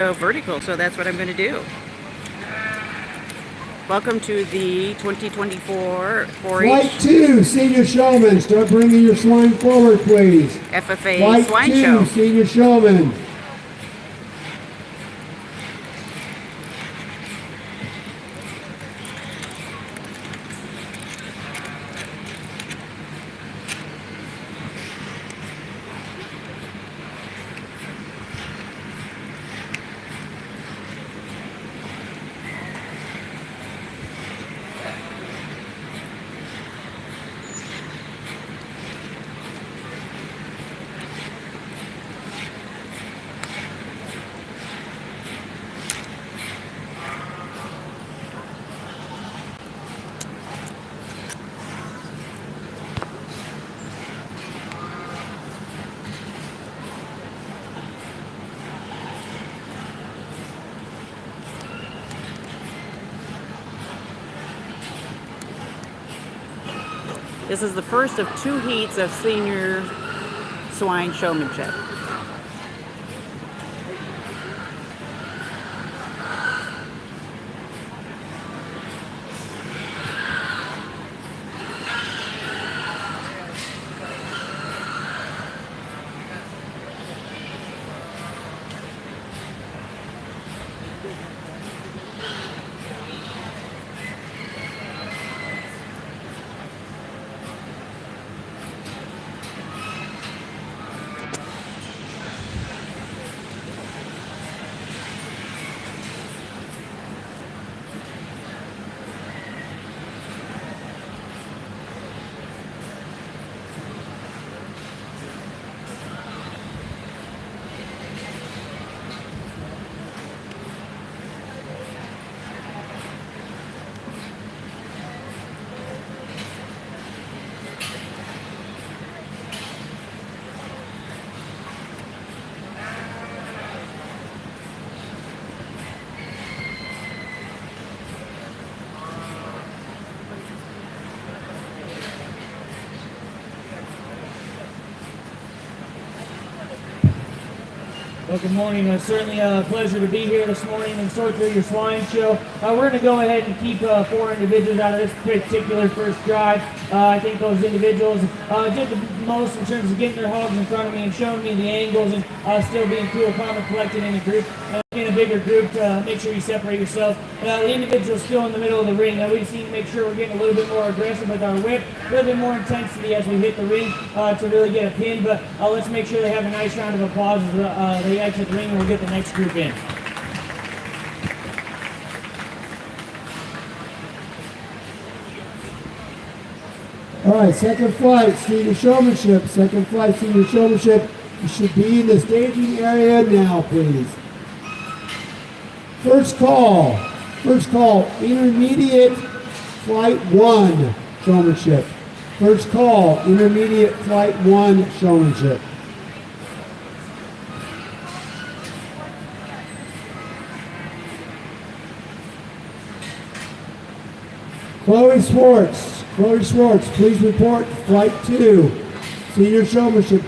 go vertical, so that's what I'm going to do. Welcome to the 2024 4-H Flight 2, Senior Showman. Start bringing your swine forward, please. FFA Flight Swine 2, Show. Senior Showman. This is the first of 2 heats of senior swine showmanship. Well, good morning. It's certainly a pleasure to be here this morning and sort through your swine show. We're going to go ahead and keep 4 individuals out of this particular first drive. I think those individuals did the most in terms of getting their hogs in front of me and showing me the angles and still being cool, calm, and collected in a group. In a bigger group to make sure you separate yourself. The individual's still in the middle of the ring. We just need to make sure we're getting a little bit more aggressive with our whip, a little bit more intensity as we hit the ring to really get a pin. But let's make sure they have a nice round of applause as they exit the ring and we'll get the next group in. All right, second flight, Senior Showmanship. Second flight, Senior Showmanship. You should be in the staging area now, please. First call, intermediate flight 1 showmanship. First call, intermediate flight 1 showmanship. Chloe Schwartz, please report flight 2, senior showmanship.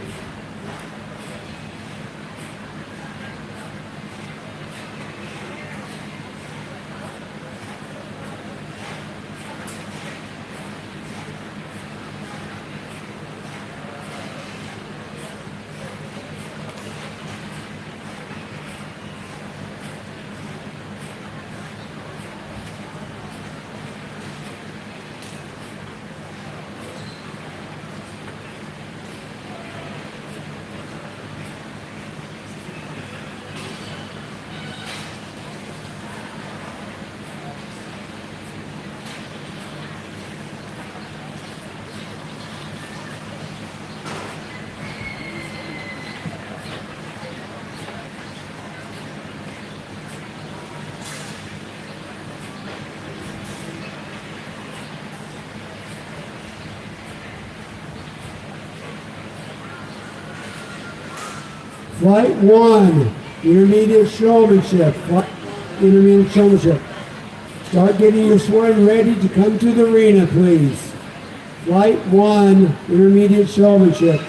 Flight 1, intermediate showmanship. Intermediate showmanship. Start getting your swine ready to come to the arena, please. Flight 1, intermediate showmanship.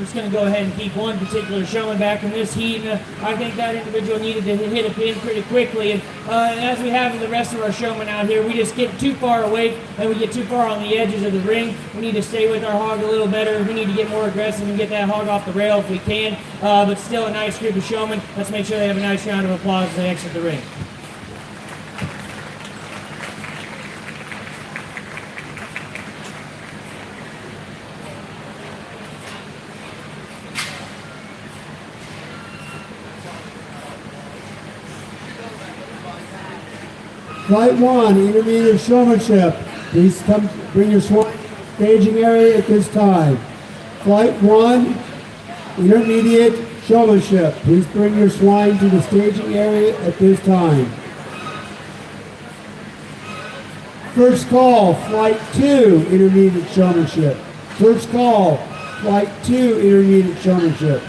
We're just going to go ahead and keep one particular showman back in this heat. And I think that individual needed to hit a pin pretty quickly. And as we have in the rest of our showmen out here, we just get too far away and we get too far on the edges of the ring. We need to stay with our hog a little better. We need to get more aggressive and get that hog off the rail if we can. But still a nice group of showmen. Let's make sure they have a nice round of applause as they exit the ring. Flight 1, intermediate showmanship. Please come bring your swine staging area at this time. Flight 1, intermediate showmanship. Please bring your swine to the staging area at this time. First call, Flight 2, intermediate showmanship. First call, Flight 2, intermediate showmanship.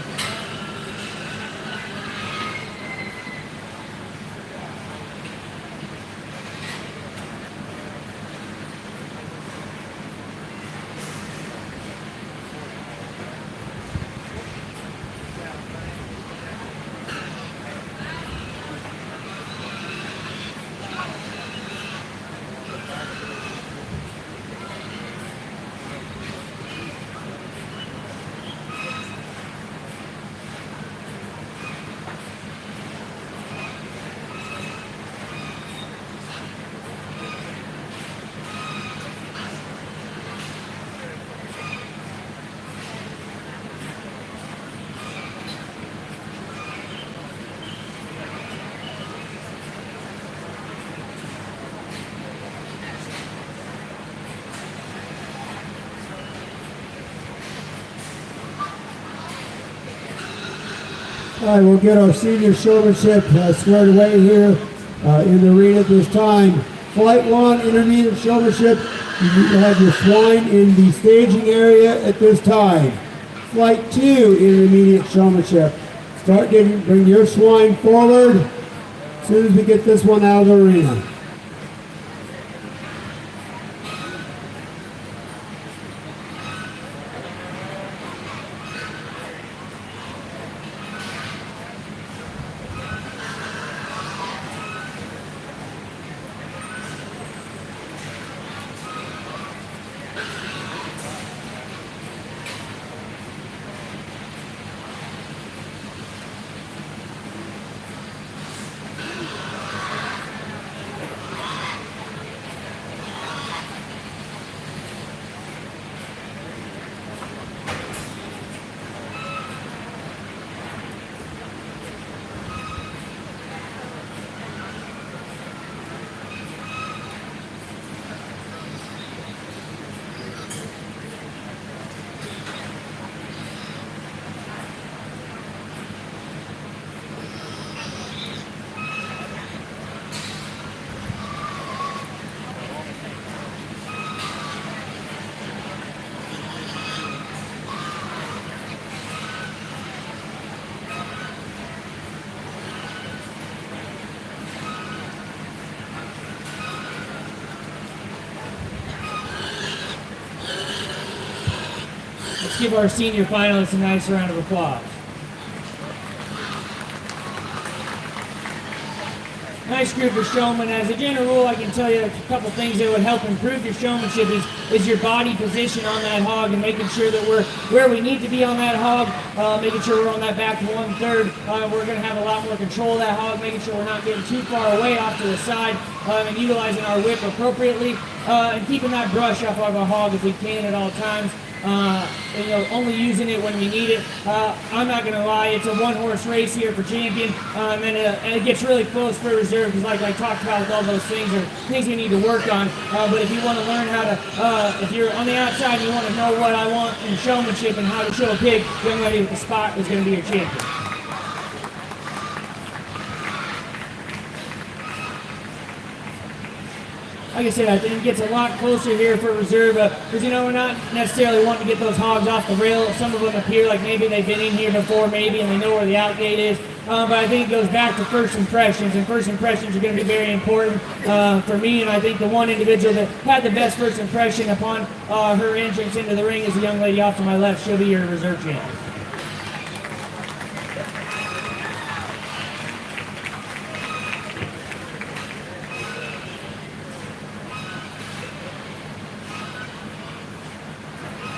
All right, we'll get our senior showmanship squared away here in the arena at this time. Flight 1, intermediate showmanship. You have your swine in the staging area at this time. Flight 2, intermediate showmanship. Bring your swine forward as soon as we get this one out of the arena. Let's give our senior finalists a nice round of applause. Nice group of showmen. As a general rule, I can tell you a couple things that would help improve your showmanship is your body position on that hog and making sure that we're where we need to be on that hog, making sure we're on that back 1/3. We're going to have a lot more control of that hog, making sure we're not getting too far away off to the side, and utilizing our whip appropriately, and keeping that brush off of our hog if we can at all times. Only using it when we need it. I'm not going to lie, it's a one-horse race here for champion, and it gets really close for reserve because like I talked about with all those things are things we need to work on. But if you want to learn how to, if you're on the outside and you want to know what I want in showmanship and how to show a pig, young lady with the spot is going to be your champion. Like I said, I think it gets a lot closer here for reserve because, we're not necessarily wanting to get those hogs off the rail. Some of them appear like maybe they've been in here before maybe and they know where the outgate is. But I think it goes back to first impressions, and first impressions are going to be very important for me. And I think the one individual that had the best first impression upon her entrance into the ring is the young lady off to my left. She'll be your reserve champion.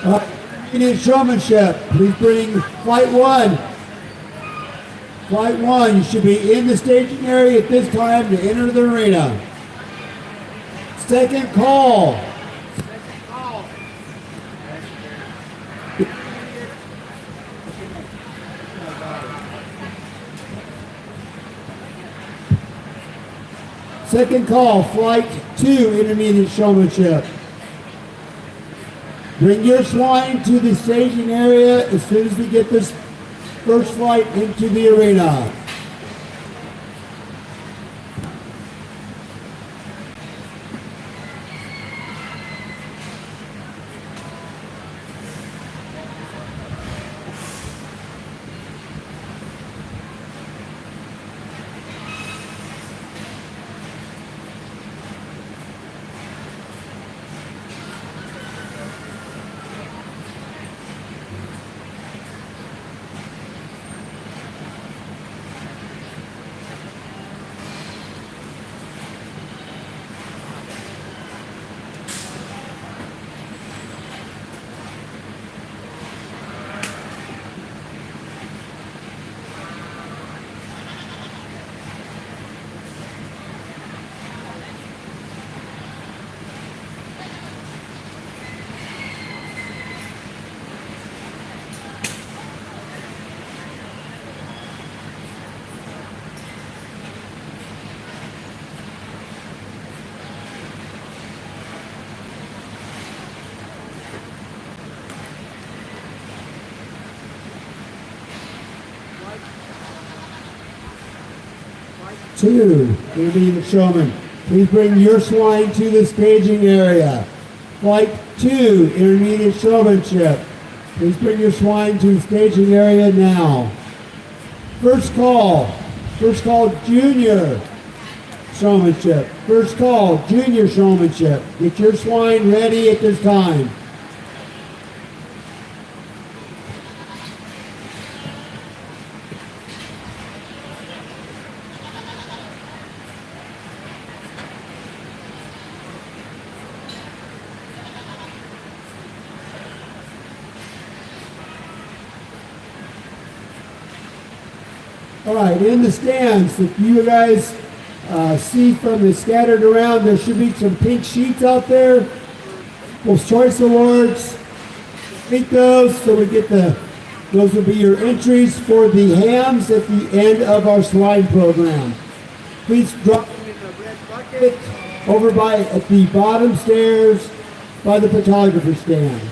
All right, intermediate showmanship. Please bring flight one. Flight one, you should be in the staging area at this time to enter the arena. Second call. Second call, flight two, intermediate showmanship. Bring your swine to the staging area as soon as we get this first flight into the arena. Two, intermediate showman. Please bring your swine to the staging area. Flight two, intermediate showmanship. Please bring your swine to the staging area now. First call, junior showmanship. First call, junior showmanship. Get your swine ready at this time. All right, in the stands, if you guys see from the scattered around, there should be some pink sheets out there. People's Choice Awards. Take those so we get those will be your entries for the hams at the end of our slide program. Please drop them in the red bucket over at the bottom stairs by the photographer stand.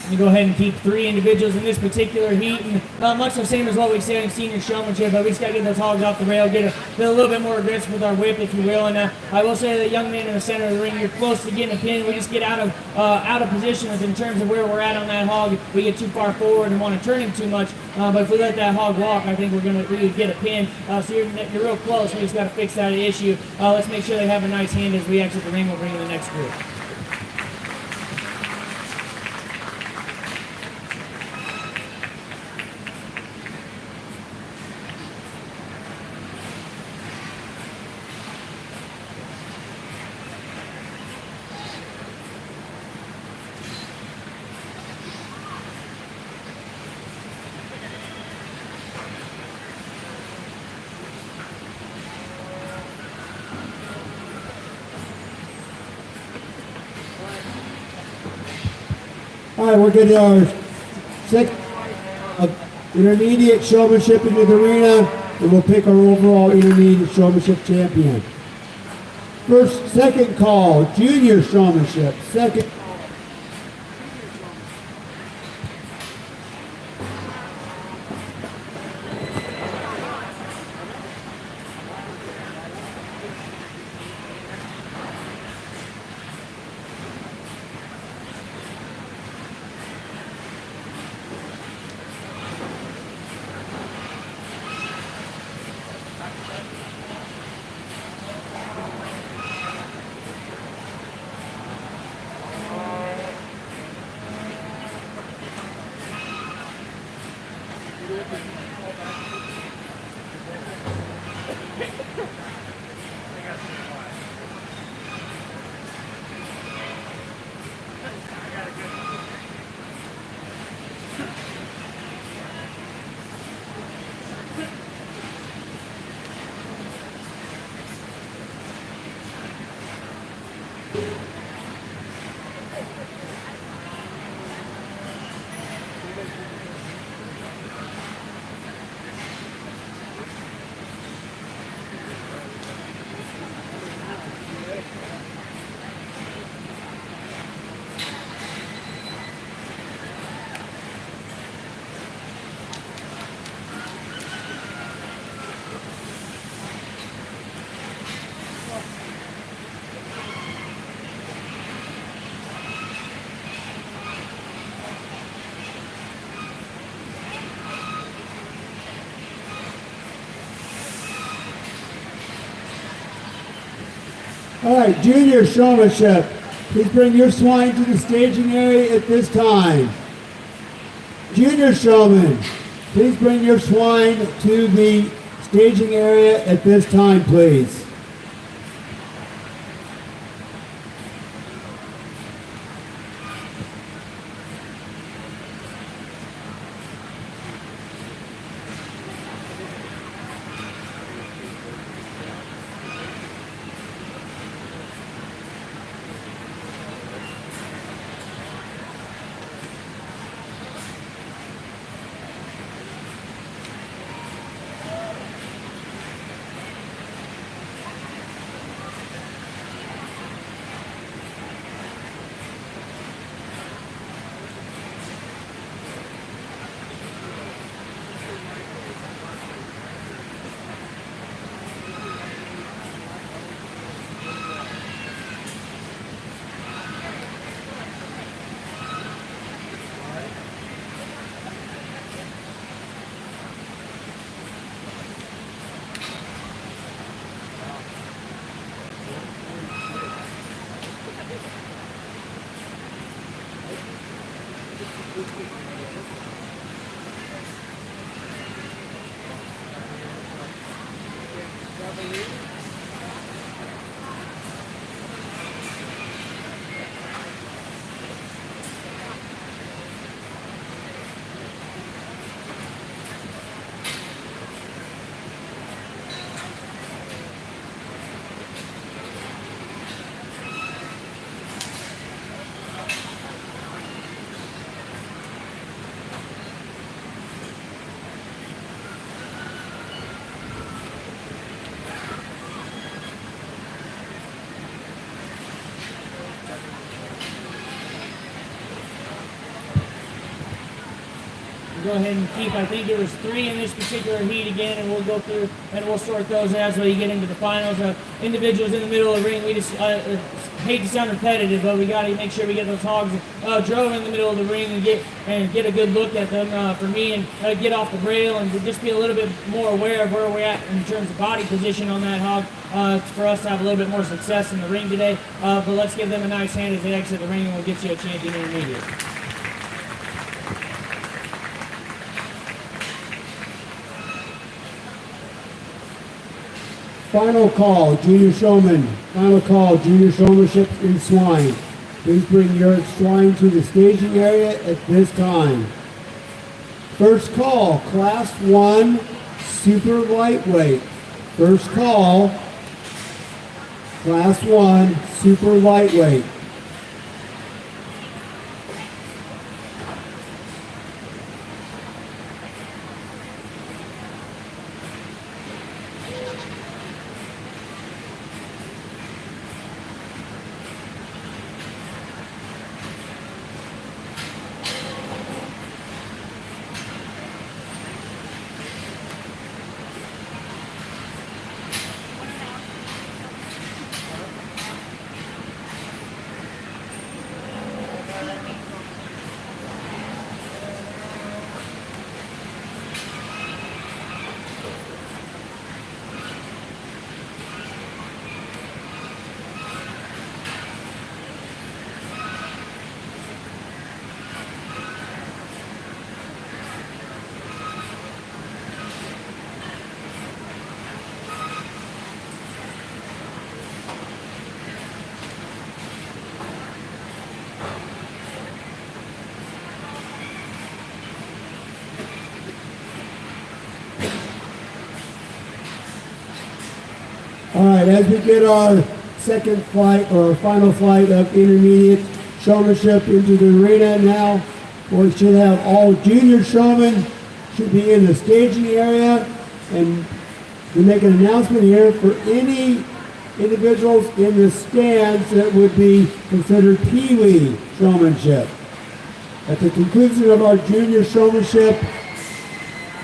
You go ahead and keep 3 individuals in this particular heat, and much the same as what we say in senior showmanship, but we just got to get those hogs off the rail, get a little bit more aggressive with our whip, if you will. And I will say that young man in the center of the ring, you're close to getting a pin. We just get out of position in terms of where we're at on that hog. We get too far forward and want to turn him too much, but if we let that hog walk, I think we're going to really get a pin. So you're real close. We just got to fix that issue. Let's make sure they have a nice hand as we exit the ring. We'll bring in the next group. All right, we're getting our second intermediate showmanship into the arena, and we'll pick our overall intermediate showmanship champion. Second call, junior showmanship. Second. All right, junior showmanship. Please bring your swine to the staging area at this time. Junior showman, please bring your swine to the staging area at this time, please. Go ahead and keep, I think it was 3 in this particular heat again, and we'll go through and we'll sort those as we get into the finals. Individuals in the middle of the ring, we just hate to sound repetitive, but we got to make sure we get those hogs drove in the middle of the ring and get a good look at them for me, and get off the rail and just be a little bit more aware of where we're at in terms of body position on that hog for us to have a little bit more success in the ring today. But let's give them a nice hand as they exit the ring, and we'll get you a champion intermediate. Final call, junior showman. Final call, junior showmanship in swine. Please bring your swine to the staging area at this time. First call, class 1, super lightweight. First call, class 1, super lightweight. All right, as we get our second flight or final flight of intermediate showmanship into the arena now, we should have all junior showmen should be in the staging area, and we make an announcement here for any individuals in the stands that would be considered peewee showmanship. At the conclusion of our junior showmanship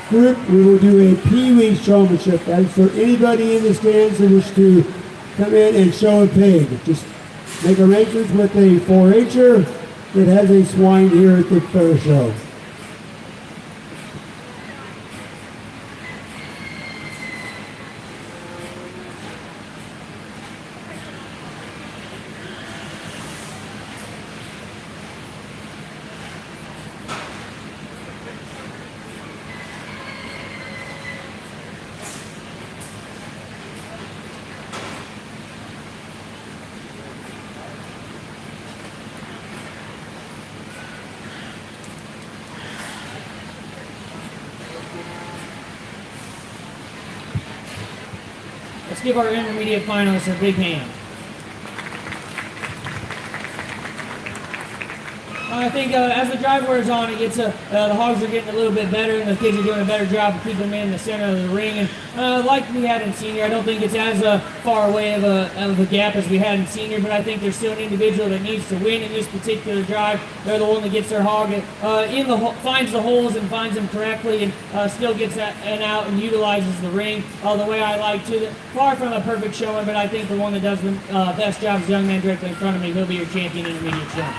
group, we will do a peewee showmanship. That is for anybody in the stands that wish to come in and show a pig. Just make arrangements with a 4-H'er that has a swine here at the fair show. give our intermediate finalists a big hand. I think as the drive wears on, it gets the hogs are getting a little bit better, and the kids are doing a better job of keeping them in the center of the ring. And like we had in senior, I don't think it's as far away of a gap as we had in senior, but I think there's still an individual that needs to win in this particular drive. They're the one that gets their hog finds the holes and finds them correctly, and still gets that and out and utilizes the ring the way I like to. Far from a perfect showman, but I think the one that does the best job is the young man directly in front of me. He'll be your champion intermediate showman.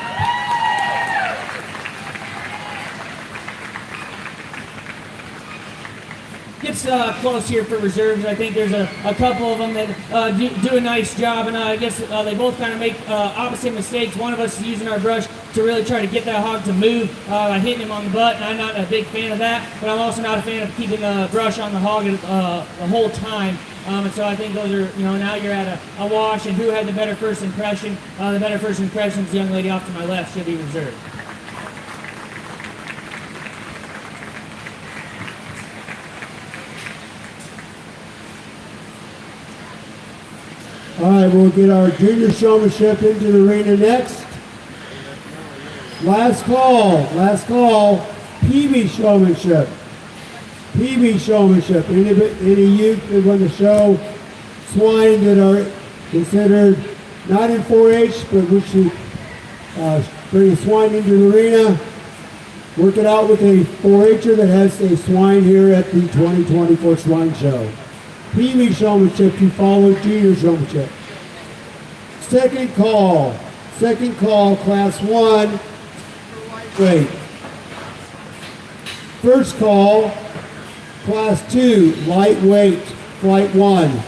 Gets close here for reserves. I think there's a couple of them that do a nice job, and I guess they both kind of make opposite mistakes. One of us is using our brush to really try to get that hog to move by hitting him on the butt, and I'm not a big fan of that, but I'm also not a fan of keeping the brush on the hog the whole time. And so I think those are, now you're at a wash, and who had the better first impression? The better first impression is the young lady off to my left, should be reserved. All right, we'll get our junior showmanship into the arena next. Last call, PB showmanship. PB showmanship. Any youth that want to show swine that are considered not in 4-H, but we should bring a swine into the arena. Work it out with a 4-H'er that has a swine here at the 2024 Swine Show. PB showmanship to follow junior showmanship. Second call, class 1, wait. First call, class 2, lightweight, flight 1.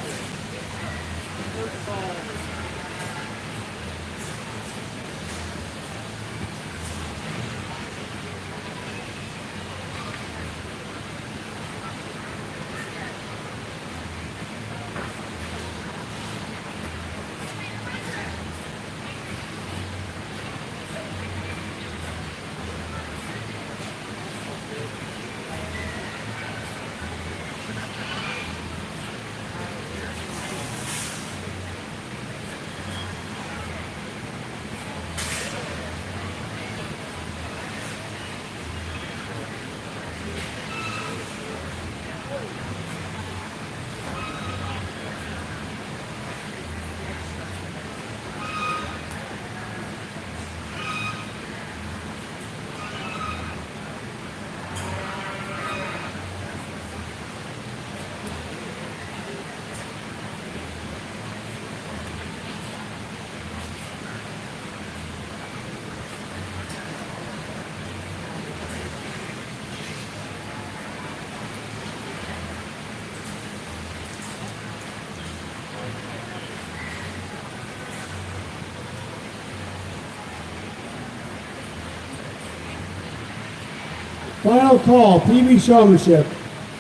Final call, PB showmanship.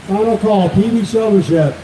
Final call, PB showmanship.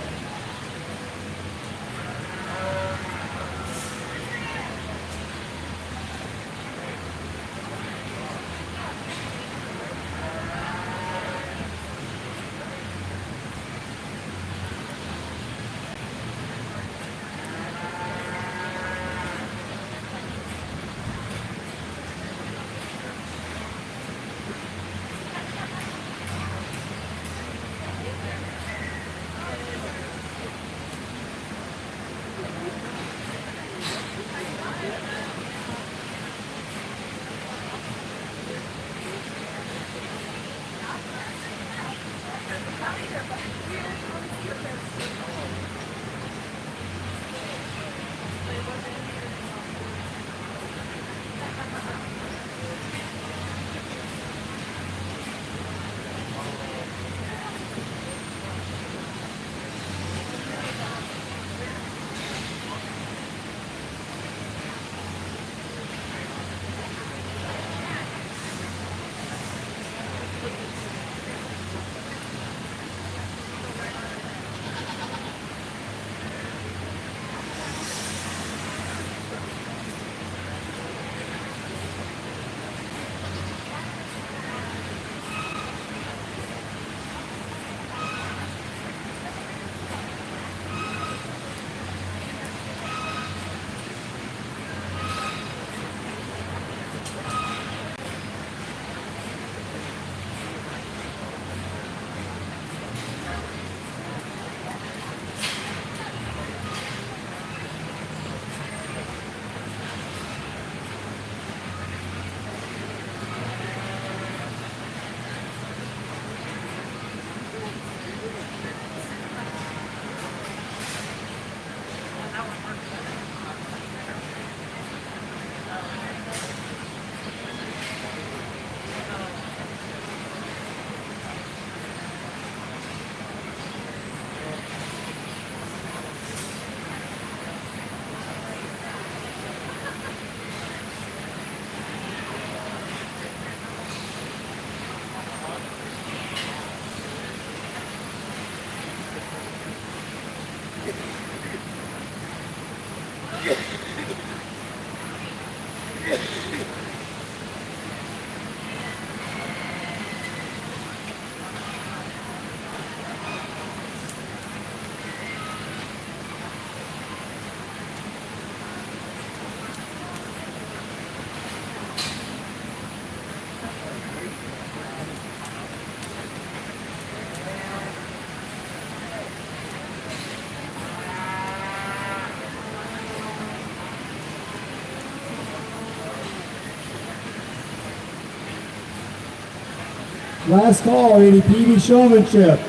Last call, any PB showmanship.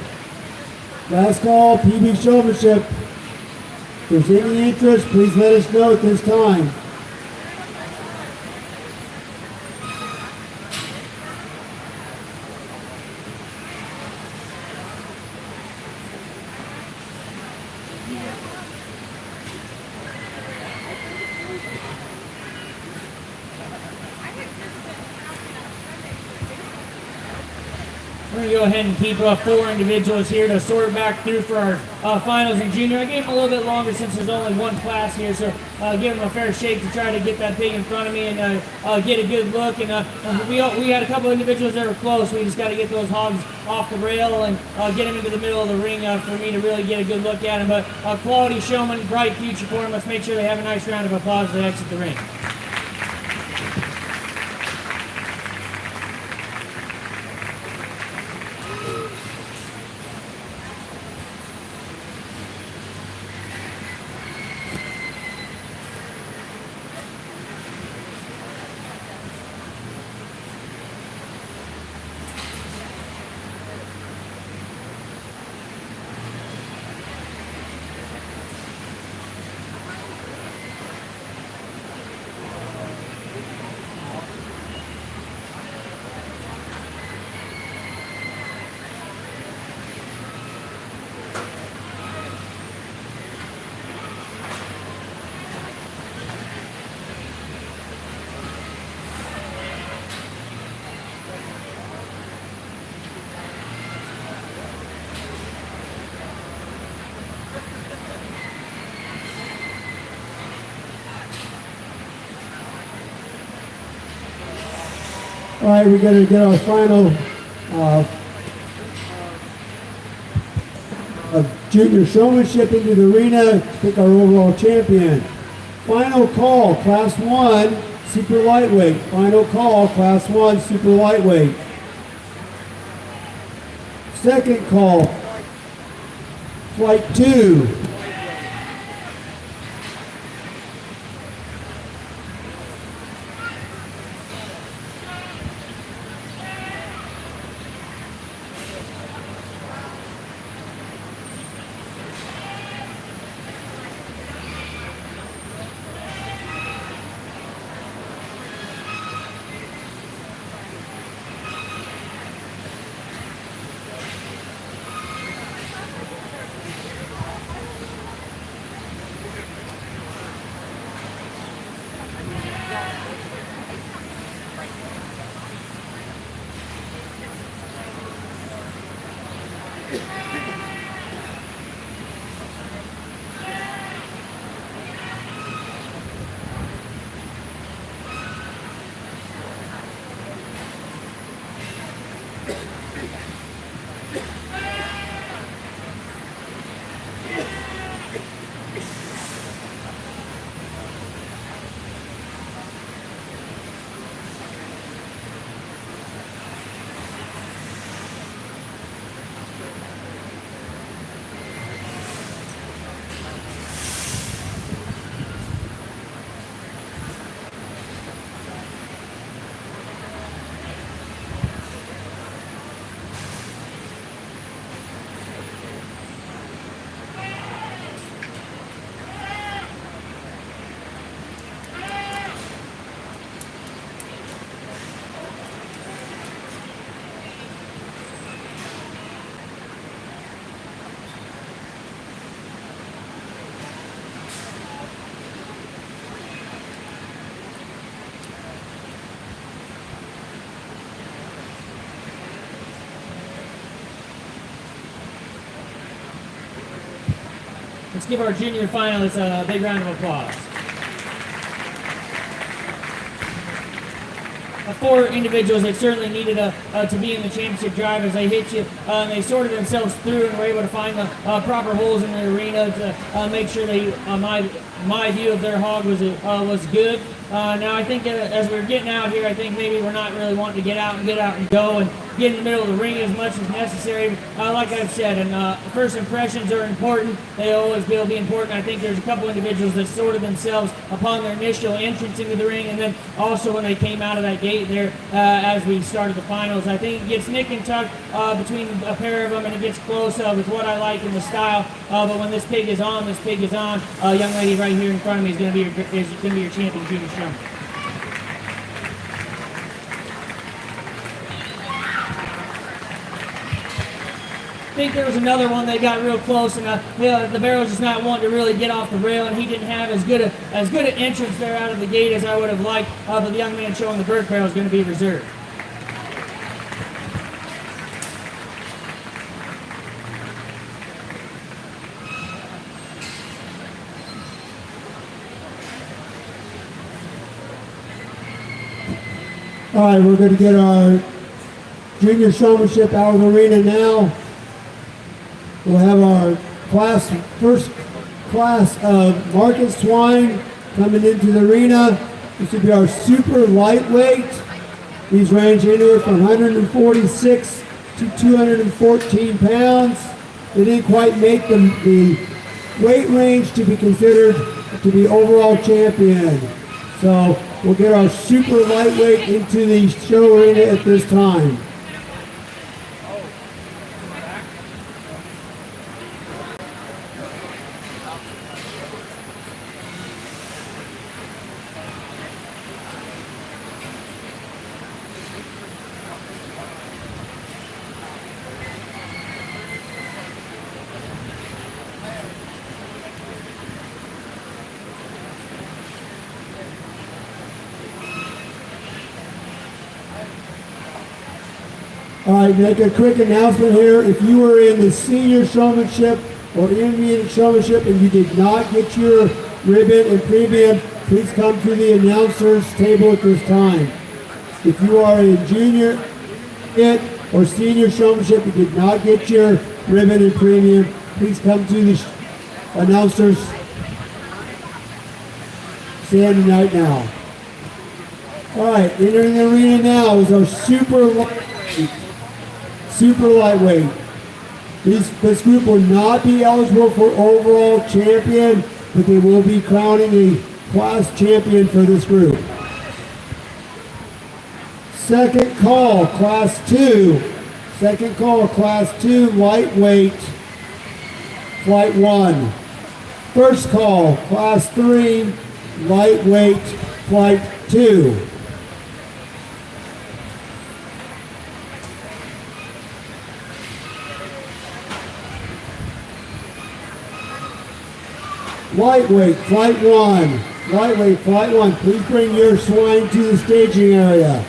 Last call, PB showmanship. If there's any interest, please let us know at this time. We're going to go ahead and keep 4 individuals here to sort back through for our finals in junior. I gave them a little bit longer since there's only one class here, so give them a fair shake to try to get that pig in front of me and get a good look. And we had a couple individuals that were close. We just got to get those hogs off the rail and get them into the middle of the ring for me to really get a good look at them. But quality showman, bright future for them. Let's make sure they have a nice round of applause as they exit the ring. All right, we're going to get our final junior showmanship into the arena, pick our overall champion. Final call, class 1, super lightweight. Final call, class 1, super lightweight. Second call, flight 2. Let's give our junior finalists a big round of applause. four individuals that certainly needed to be in the championship drive as they hit you. And they sorted themselves through and were able to find the proper holes in the arena to make sure they my view of their hog was good. Now I think as we're getting out here, I think maybe we're not really wanting to get out and go and get in the middle of the ring as much as necessary. Like I've said, and first impressions are important. They always will be important. I think there's a couple individuals that sorted themselves upon their initial entrance into the ring, and then also when they came out of that gate there as we started the finals. I think it gets nick and tuck between a pair of them, and it gets close with what I like in the style. But when this pig is on, this pig is on. Young lady right here in front of me is going to be your champion, junior show. I think there was another one that got real close, and the barrel's just not wanting to really get off the rail, and he didn't have as good an entrance there out of the gate as I would have liked. But the young man showing the bird barrel is going to be reserved. All right, we're going to get our junior showmanship out of the arena now. We'll have our first class of market swine coming into the arena. This will be our super lightweight. These range anywhere from 146 to 214 pounds. They didn't quite make the weight range to be considered to be overall champion. So we'll get our super lightweight into the show arena at this time. All right, make a quick announcement here. If you were in the senior showmanship or intermediate showmanship and you did not get your ribbon and premium, please come to the announcer's table at this time. If you are in junior or senior showmanship and did not get your ribbon and premium, please come to the announcer's standing right now. All right, entering the arena now is our super lightweight. This group will not be eligible for overall champion, but they will be crowning a class champion for this group. Second call, class 2. Second call, class 2, lightweight, flight 1. First call, class 3, lightweight, flight 2. Lightweight, flight 1. Lightweight, flight 1. Please bring your swine to the staging area.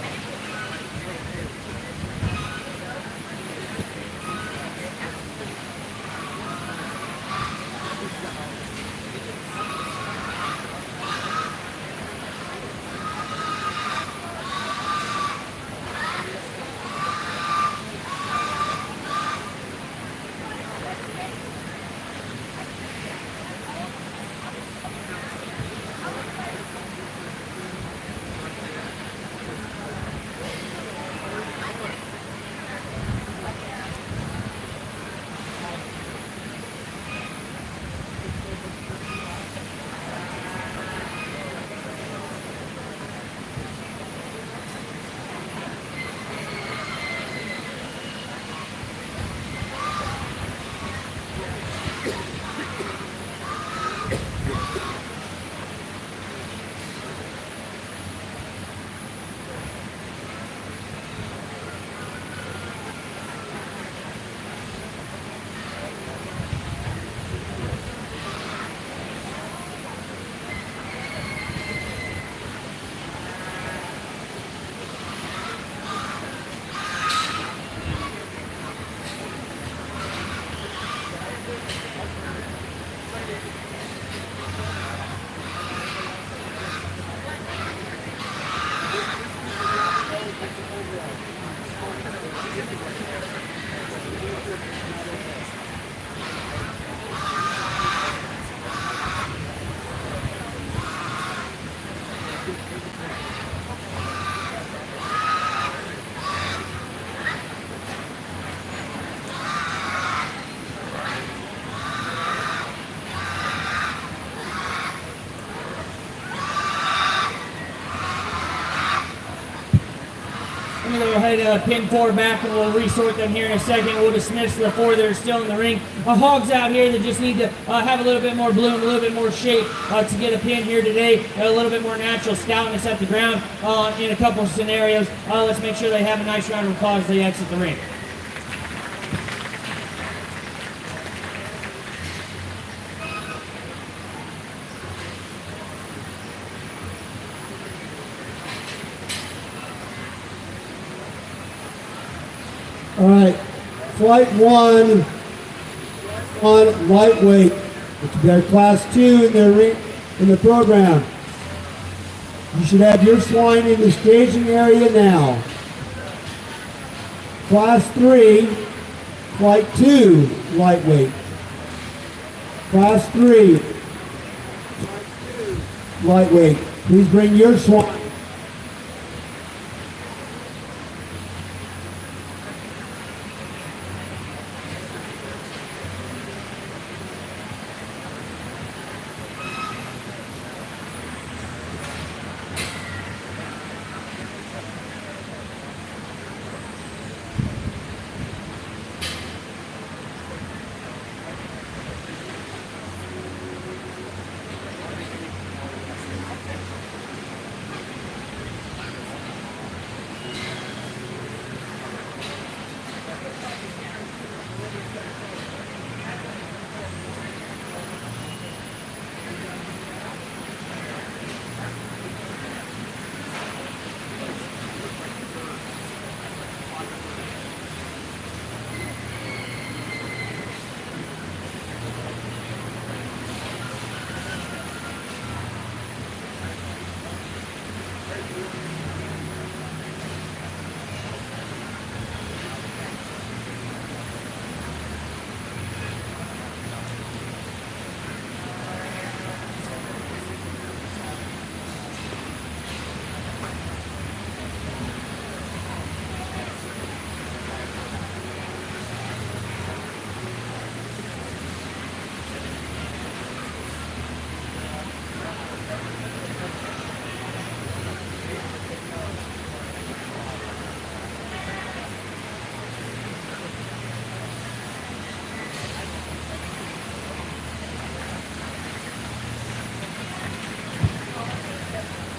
I'm going to go ahead and pin 4 back, and we'll resort them here in a second. We'll dismiss the 4 that are still in the ring. Hogs out here that just need to have a little bit more bloom, a little bit more shape to get a pin here today, a little bit more natural stoutness at the ground in a couple of scenarios. Let's make sure they have a nice round of applause as they exit the ring. All right, flight 1 on lightweight. It's their class 2 in the program. You should have your swine in the staging area now. Class 3, flight 2, lightweight. Class 3, lightweight. Please bring your swine.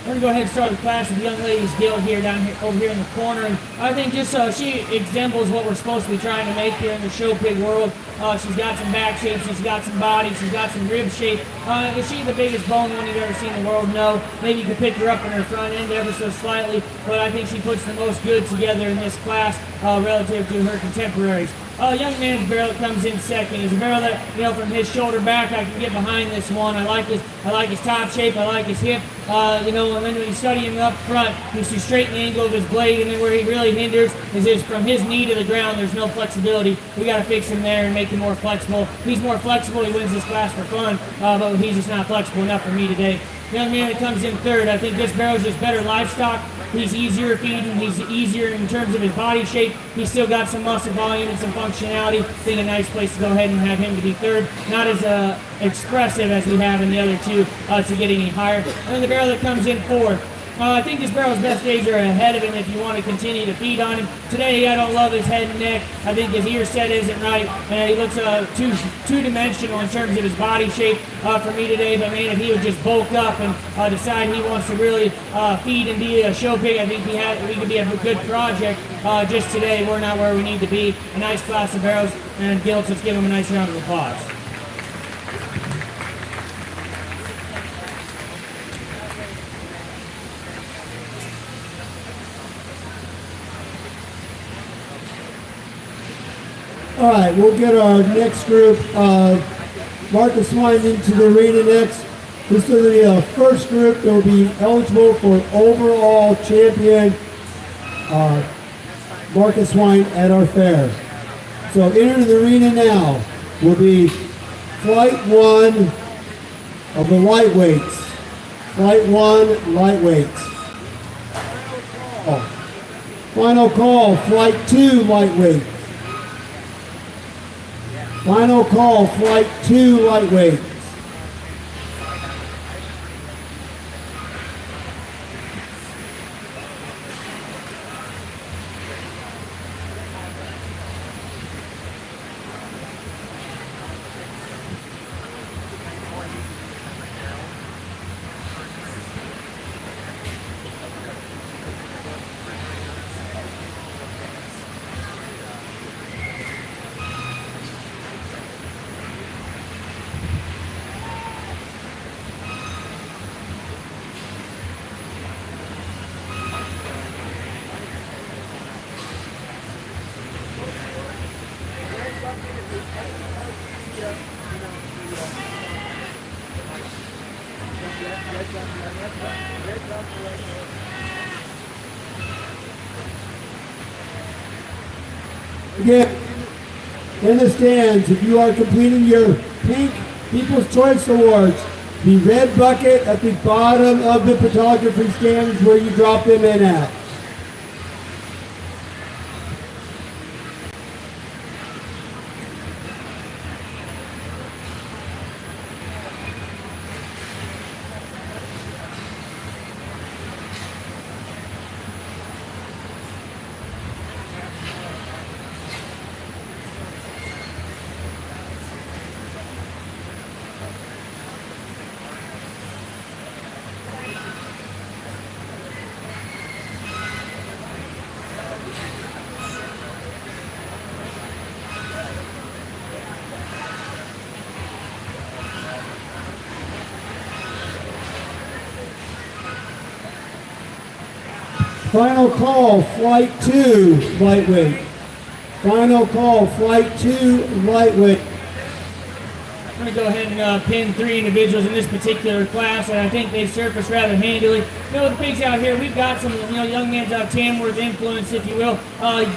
We're going to go ahead and start the class with the young ladies guild here over here in the corner. And I think just she examples what we're supposed to be trying to make here in the show pig world. She's got some back shape, she's got some body, she's got some rib shape. Is she the biggest bone one you've ever seen in the world? No. Maybe you could pick her up in her front end ever so slightly, but I think she puts the most good together in this class relative to her contemporaries. Young man's barrel that comes in second is a barrel that, from his shoulder back, I can get behind this one. I like his top shape, I like his hip, and then when you study him up front, you see straighten the angle of his blade, and then where he really hinders is from his knee to the ground, there's no flexibility. We got to fix him there and make him more flexible. If he's more flexible, he wins this class for fun, but he's just not flexible enough for me today. Young man that comes in third, I think this barrel's just better livestock. He's easier feeding, he's easier in terms of his body shape. He's still got some muscle volume and some functionality. I think a nice place to go ahead and have him to be third. Not as expressive as we have in the other two to get any higher. And then the barrel that comes in fourth. I think this barrel's best days are ahead of him if you want to continue to feed on him. Today, I don't love his head and neck. I think his ear set isn't right. He looks two-dimensional in terms of his body shape for me today. But, man, if he would just bulk up and decide he wants to really feed and be a show pig, I think we could be a good project. Just today, we're not where we need to be. A nice class of barrels and gilts. Let's give him a nice round of applause. All right, we'll get our next group, Marcus Swine, into the arena next. This is the first group that will be eligible for overall champion market swine at our fair. So entering the arena now will be flight 1 of the lightweights. Flight 1, lightweights. Final call, flight 2, lightweight. Final call, flight 2, lightweight. Again, in the stands, if you are completing your pink People's Choice Awards, the red bucket at the bottom of the photography stand is where you drop them in at. Final call, flight 2, lightweight. Final call, flight 2, lightweight. I'm going to go ahead and pin 3 individuals in this particular class, and I think they surfaced rather handily. You know, the pigs out here, we've got some, young man's Tamworth influence, if you will.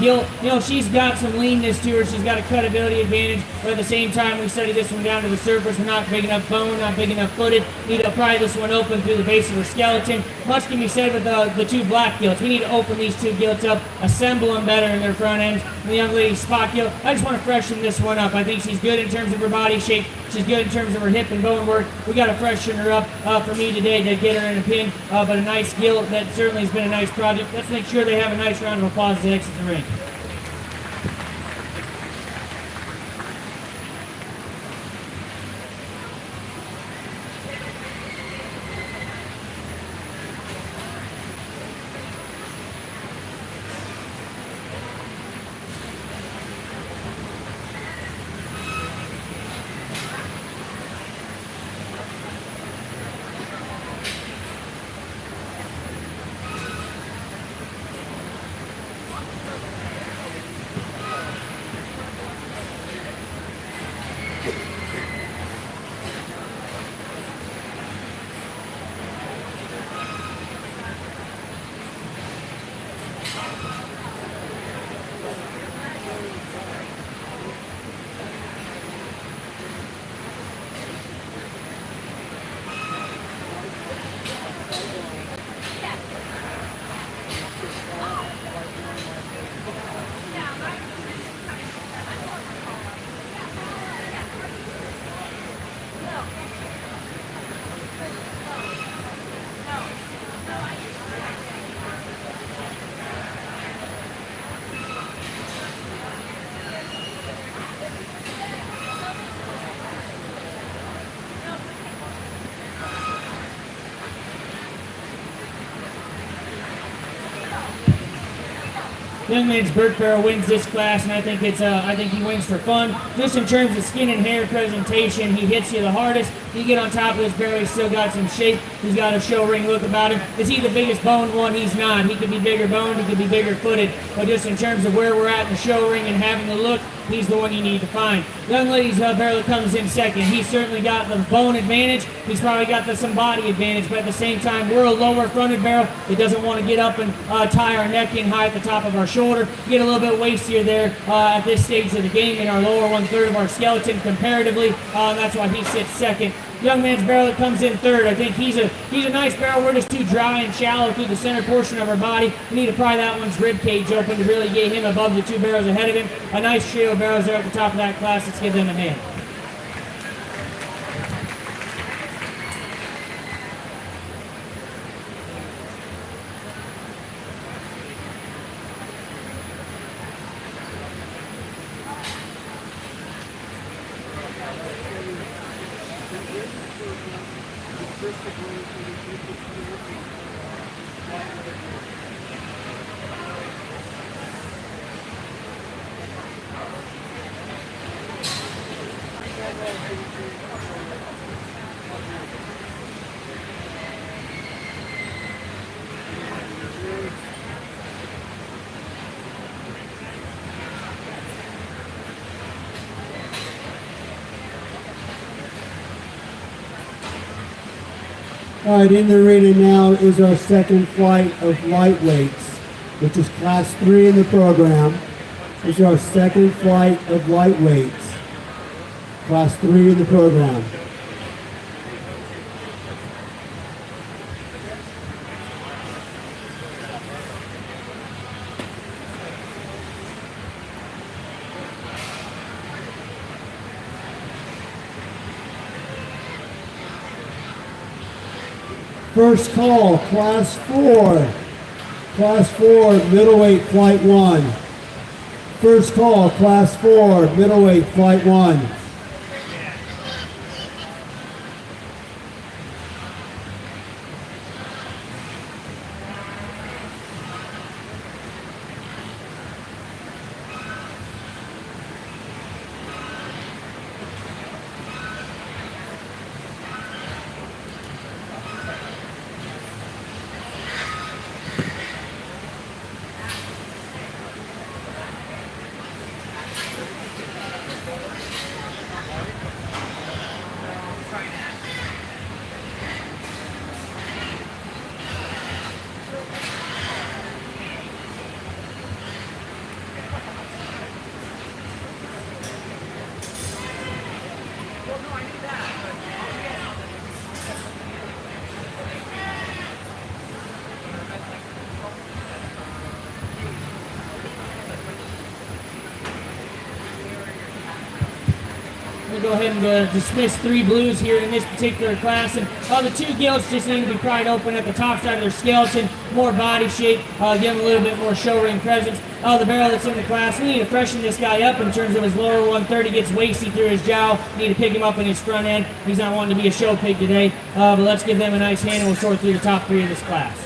Gilt, she's got some leanness to her. She's got a cutability advantage, but at the same time, we study this one down to the surface. We're not big enough bone, not big enough footed. Need to pry this one open through the base of her skeleton. Much can be said with the 2 black gilts. We need to open these 2 gilts up, assemble them better in their front ends. And the young lady's spot gilt, I just want to freshen this one up. I think she's good in terms of her body shape. She's good in terms of her hip and bone work. We got to freshen her up for me today to get her in a pin. But a nice gilt, that certainly has been a nice project. Let's make sure they have a nice round of applause as they exit the ring. Young man's Burt Barrow wins this class, and I think he wins for fun. Just in terms of skin and hair presentation, he hits you the hardest. You get on top of this barrel, he's still got some shape. He's got a show ring look about him. Is he the biggest boned one? He's not. He could be bigger boned, he could be bigger footed. But just in terms of where we're at in the show ring and having the look, he's the one you need to find. Young lady's barrel that comes in second. He's certainly got the bone advantage. He's probably got some body advantage, but at the same time, we're a lower fronted barrel. It doesn't want to get up and tie our neck in high at the top of our shoulder. Get a little bit wastier there at this stage of the game in our lower 1/3 of our skeleton comparatively. That's why he sits second. Young man's barrel that comes in third. I think he's a nice barrel. We're just too dry and shallow through the center portion of our body. We need to pry that one's rib cage open to really get him above the two barrels ahead of him. A nice trio of barrels there at the top of that class. Let's give them a hand. All right, in the arena now is our second flight of lightweights, which is class 3 in the program. This is our second flight of lightweights, class 3 in the program. First call, class 4. Class 4, middleweight, flight 1. First call, class 4, middleweight, flight 1. We'll go ahead and dismiss 3 blues here in this particular class. And the 2 gilts just need to be pried open at the top side of their skeleton, more body shape, give them a little bit more show ring presence. The barrel that's in the class, we need to freshen this guy up in terms of his lower 1/3. He gets wasty through his jowl. We need to pick him up in his front end. He's not wanting to be a show pig today, but let's give them a nice hand and we'll sort through the top 3 of this class.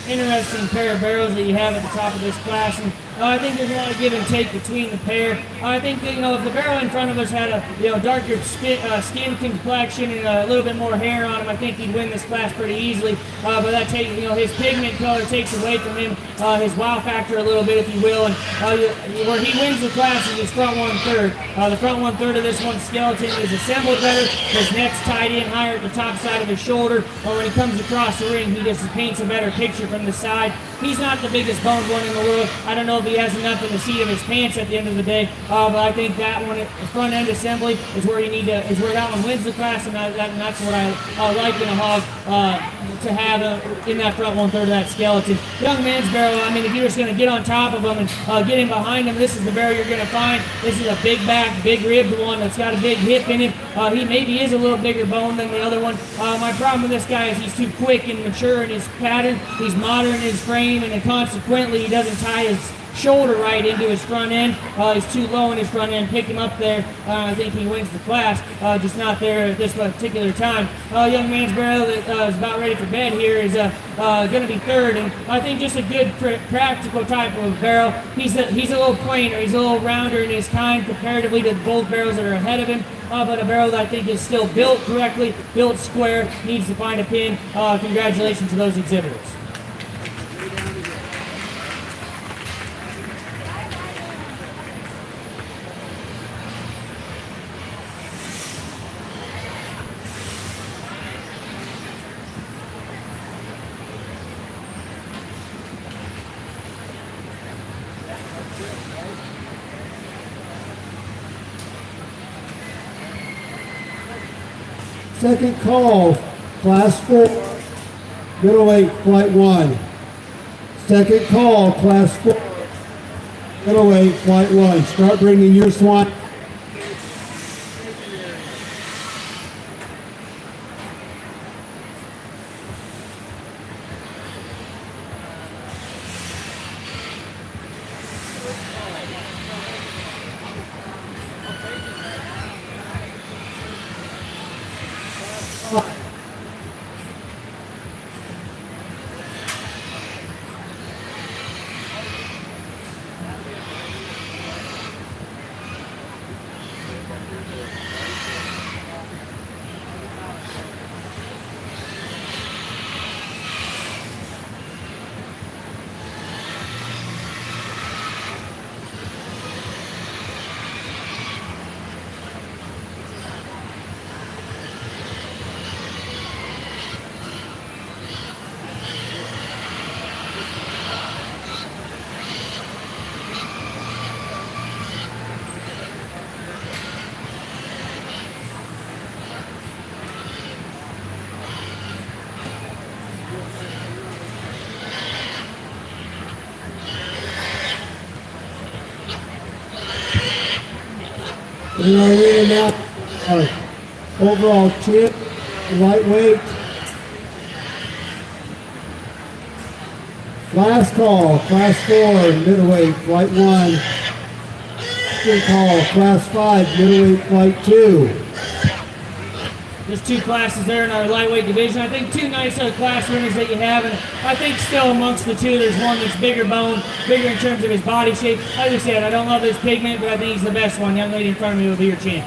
Interesting pair of barrels that you have at the top of this class, and I think there's a lot of give and take between the pair. I think that, if the barrel in front of us had a darker skin complexion and a little bit more hair on him, I think he'd win this class pretty easily. But that his pigment color takes away from him his wow factor a little bit, if you will. And where he wins the class is his front 1/3. The front 1/3 of this one skeleton is assembled better. His neck's tied in higher at the top side of his shoulder. When he comes across the ring, he just paints a better picture from the side. He's not the biggest boned one in the world. I don't know if he has enough in the seat of his pants at the end of the day, but I think that one, the front end assembly, is where that one wins the class, and that's what I like in a hog to have in that front 1/3 of that skeleton. Young man's barrel, I mean, if you're just going to get on top of him and get in behind him, this is the barrel you're going to find. This is a big back, big ribbed one that's got a big hip in him. He maybe is a little bigger bone than the other one. My problem with this guy is he's too quick and mature in his pattern. He's modern in his frame, and then consequently he doesn't tie his shoulder right into his front end. He's too low in his front end. Pick him up there. I think he wins the class. Just not there at this particular time. Young man's barrel that is about ready for bed here is going to be third, and I think just a good practical type of barrel. He's a little plainer. He's a little rounder in his kind comparatively to both barrels that are ahead of him. But a barrel that I think is still built correctly, built square, needs to find a pin. Congratulations to those exhibitors. Second call, class 4, middleweight, flight 1. Second call, class 4, middleweight, flight 1. Start bringing your swine. And our arena now, overall champ, lightweight. Last call, class 4, middleweight, flight 1. Second call, class 5, middleweight, flight 2. There's two classes there in our lightweight division. I think two nice class winners that you have, and I think still amongst the two, there's one that's bigger bone, bigger in terms of his body shape. As I said, I don't love his pigment, but I think he's the best one. Young lady in front of me will be your champion.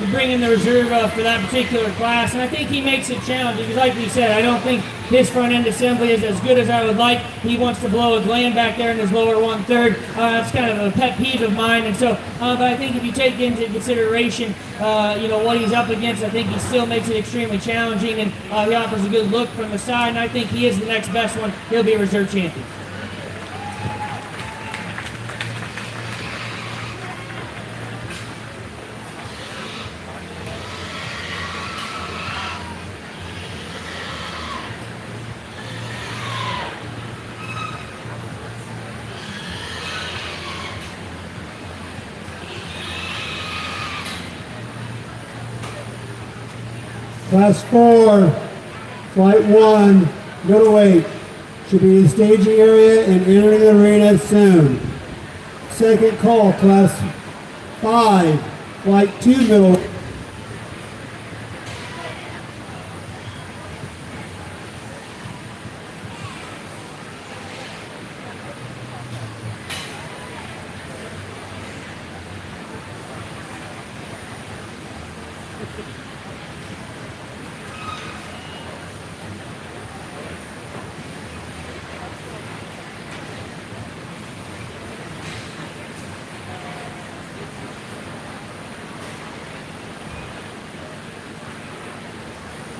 To bring in the reserve for that particular class, and I think he makes it challenging because, like we said, I don't think his front end assembly is as good as I would like. He wants to blow a gland back there in his lower 1/3. That's kind of a pet peeve of mine, and so, but I think if you take into consideration, what he's up against, I think he still makes it extremely challenging, and he offers a good look from the side, and I think he is the next best one. He'll be a reserve champion. Class 4, Flight 1, middleweight, should be in the staging area and entering the arena soon. Second call, Class 5, Flight 2, middleweight.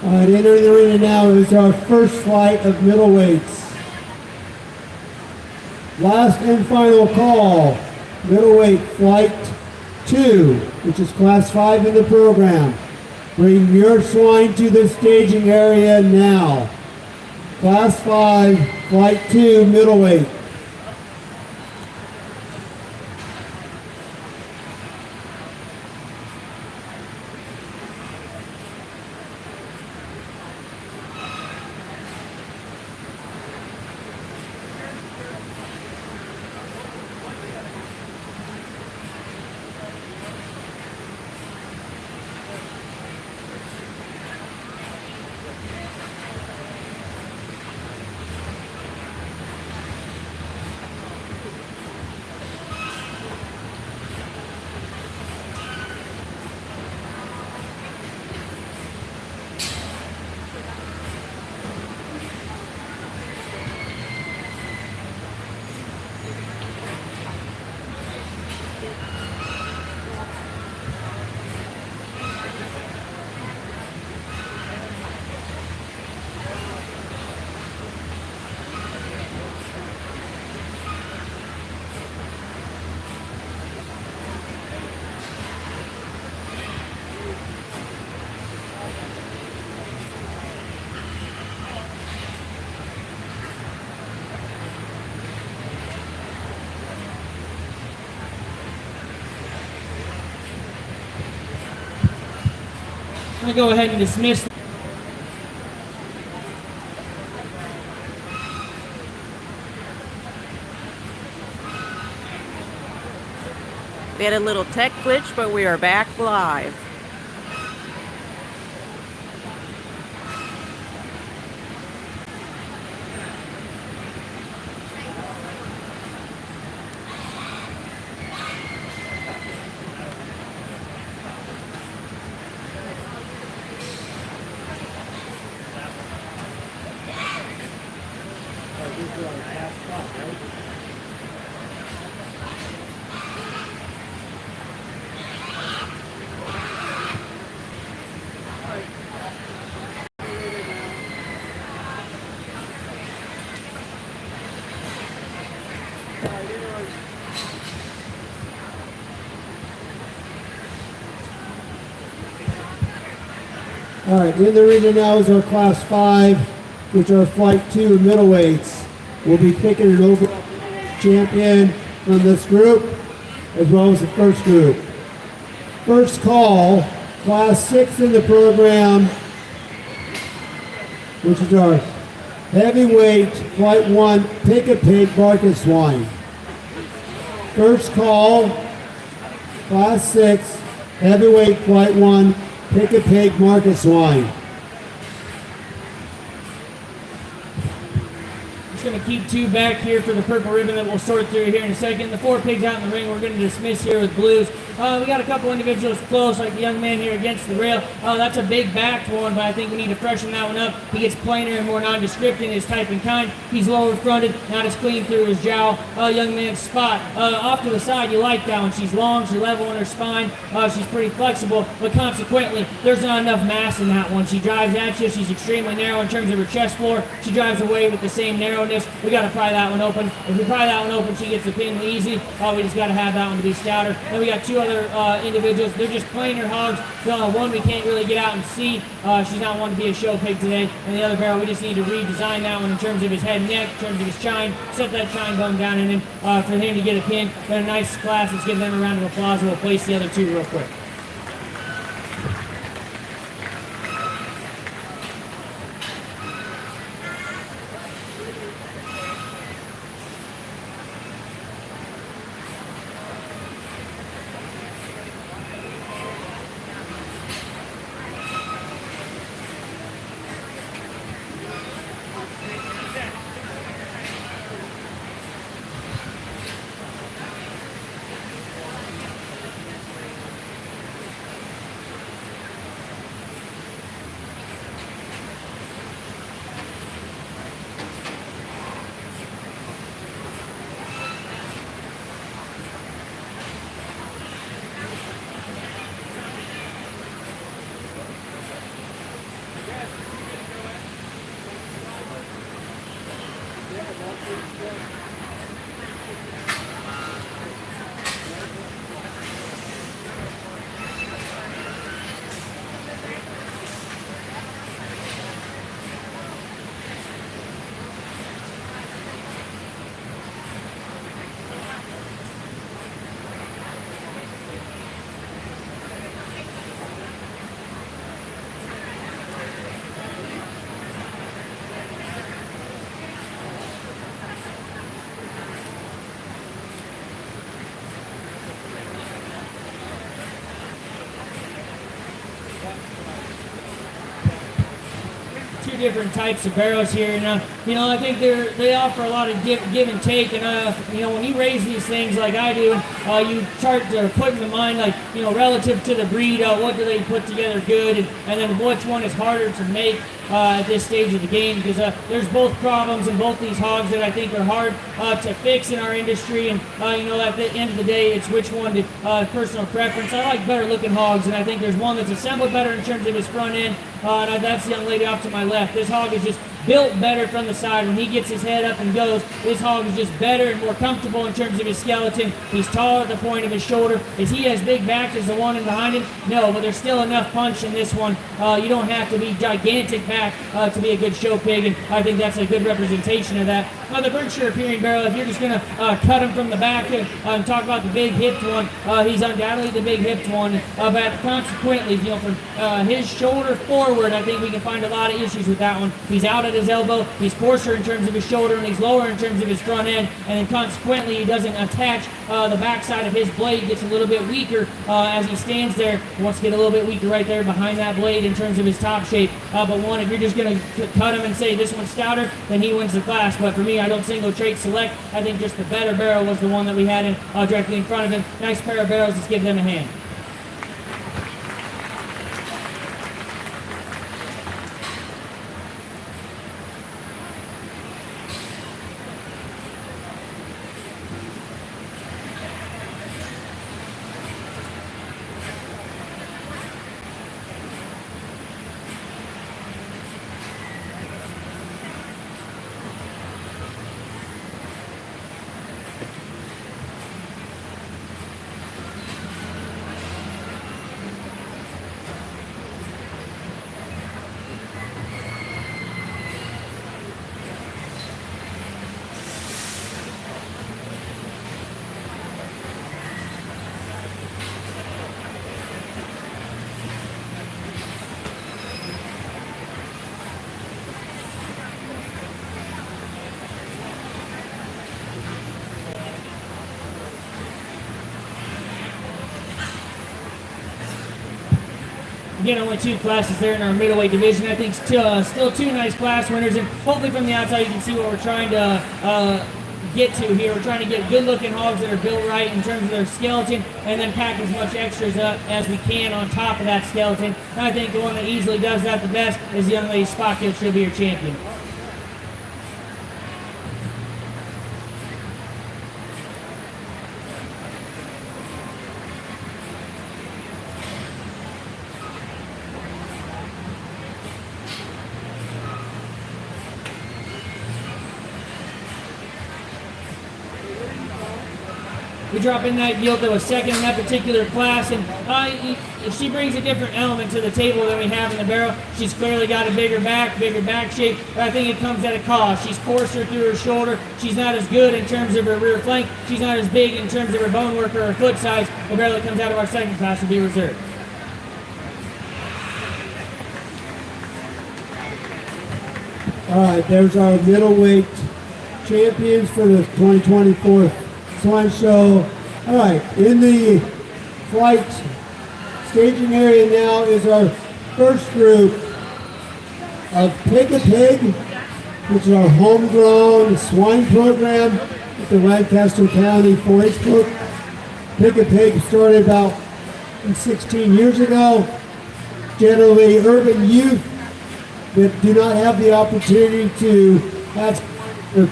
All right, entering the arena now is our first flight of middleweights. Last and final call, middleweight flight 2, which is class 5 in the program. Bring your swine to the staging area now. Class 5, flight 2, middleweight. I'm going to go ahead and dismiss. We had a little tech glitch, but we are back live. All right, in the arena now is our class 5, which are flight 2 middleweights. We'll be picking an overall champion from this group, as well as the first group. First call, class 6 in the program, which is our heavyweight flight 1 pick-a-pig market swine. First call, class 6, heavyweight flight 1 pick-a-pig market swine. Just going to keep 2 back here for the purple ribbon that we'll sort through here in a second. The 4 pigs out in the ring we're going to dismiss here with blues. We got a couple individuals close, like the young man here against the rail. That's a big backed one, but I think we need to freshen that one up. He gets plainer and more nondescript in his type and kind. He's lower fronted, not as clean through his jowl. Young man's spot. Off to the side, you like that one. She's long, she's level in her spine. She's pretty flexible, but consequently, there's not enough mass in that one. She drives at you. She's extremely narrow in terms of her chest floor. She drives away with the same narrowness. We got to pry that one open. If we pry that one open, she gets the pin easy. We just got to have that one to be stouter. Then we got 2 other individuals. They're just plainer hogs. One we can't really get out and see. She's not one to be a show pig today. And the other barrel, we just need to redesign that one in terms of his head and neck, in terms of his chine, set that chine bone down in him for him to get a pin. Got a nice class. Let's give them a round of applause. We'll place the other 2 real quick. different types of barrels here, and I think they offer a lot of give and take. And when you raise these things like I do, you start to put in the mind, like, relative to the breed, what do they put together good, and then which one is harder to make at this stage of the game, because there's both problems in both these hogs that I think are hard to fix in our industry. And at the end of the day, it's which one to personal preference. I like better looking hogs, and I think there's one that's assembled better in terms of his front end, and that's the young lady off to my left. This hog is just built better from the side. When he gets his head up and goes, this hog is just better and more comfortable in terms of his skeleton. He's tall at the point of his shoulder. Is he as big back as the one in behind him? No, but there's still enough punch in this one. You don't have to be gigantic back to be a good show pig, and I think that's a good representation of that. The Berkshire appearing barrel, if you're just going to cut him from the back and talk about the big hipped one, he's undoubtedly the big hipped one, but consequently, from his shoulder forward, I think we can find a lot of issues with that one. He's out at his elbow, he's coarser in terms of his shoulder, and he's lower in terms of his front end, and then consequently he doesn't attach the backside of his blade, gets a little bit weaker as he stands there. He wants to get a little bit weaker right there behind that blade in terms of his top shape. But if you're just going to cut him and say this one's stouter, then he wins the class. But for me, I don't single trait select. I think just the better barrel was the one that we had in directly in front of him. Nice pair of barrels. Let's give them a hand. Again, only two classes there in our middleweight division. I think still two nice class winners, and hopefully from the outside you can see what we're trying to get to here. We're trying to get good-looking hogs that are built right in terms of their skeleton, and then pack as much extras up as we can on top of that skeleton. And I think the one that easily does that the best is the young lady Spot Gilt. She'll be your champion. We drop in that gilt that was second in that particular class, and she brings a different element to the table than we have in the barrel. She's clearly got a bigger back shape, but I think it comes at a cost. She's coarser through her shoulder. She's not as good in terms of her rear flank. She's not as big in terms of her bone work or her foot size. The barrel that comes out of our second class will be reserved. All right, there's our middleweight champions for the 2024 Swine Show. All right, in the flight staging area now is our first group of Pick a Pig, which is our homegrown swine program at the Lancaster County 4-H book. Pick a Pig started about 16 years ago. Generally urban youth that do not have the opportunity to have their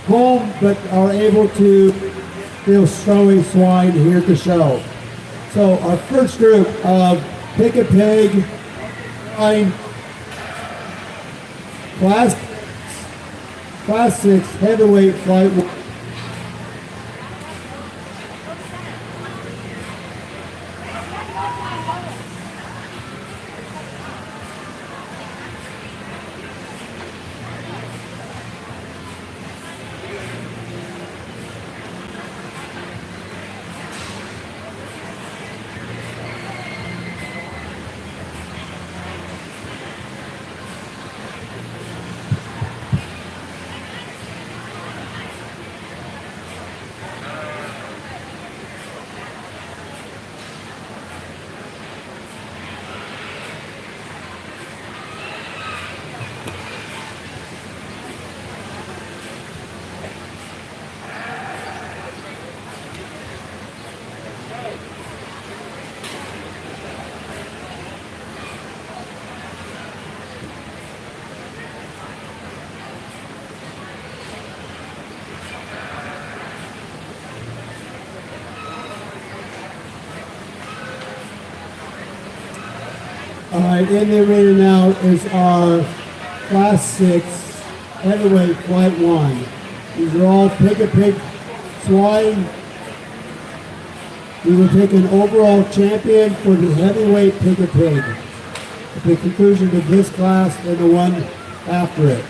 home but are able to show swine here at the show. So our first group of Pick a Pig swine class 6 heavyweight flight. All right, in the arena now is our Class 6 heavyweight flight 1. These are all pick-a-pig swine. We will take an overall champion for the heavyweight pick-a-pig. At the conclusion of this class and the one after it.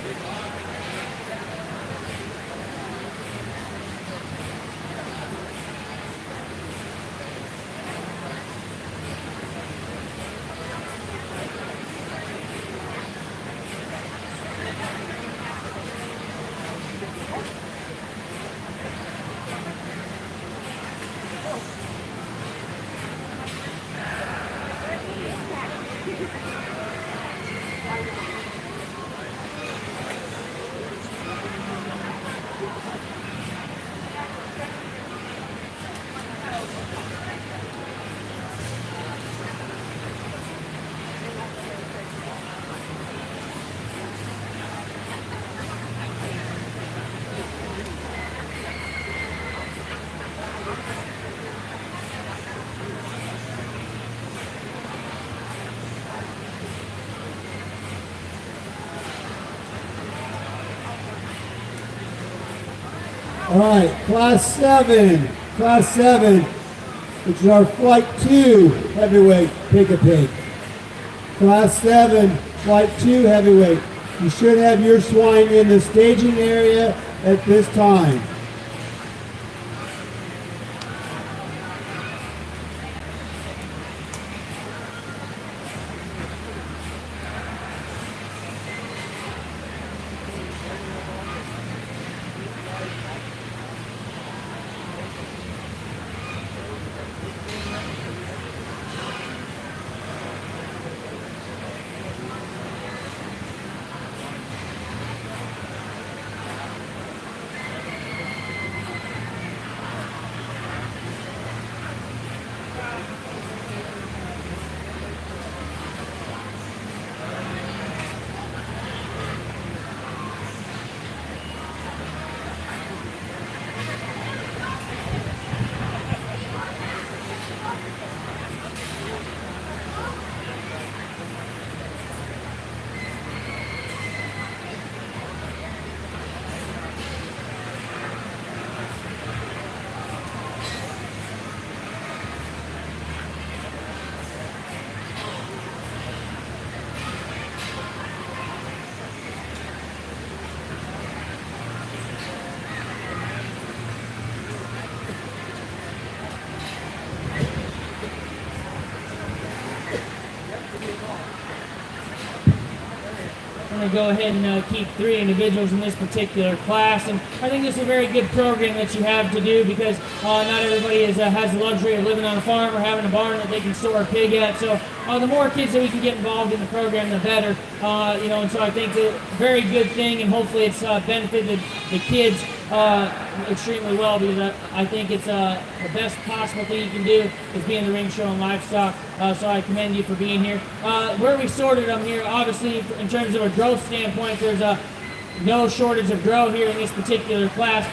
All right, Class 7, which is our Flight 2 heavyweight pick-a-pig. Class 7, Flight 2 heavyweight. You should have your swine in the staging area at this time. I'm going to go ahead and keep 3 individuals in this particular class, and I think this is a very good program that you have to do because not everybody has the luxury of living on a farm or having a barn that they can store a pig at. So the more kids that we can get involved in the program, the better. And so I think a very good thing, and hopefully it's benefited the kids extremely well because I think it's the best possible thing you can do is be in the ring showing livestock. So I commend you for being here. Where we sorted them here, obviously in terms of a growth standpoint, there's no shortage of growth here in this particular class.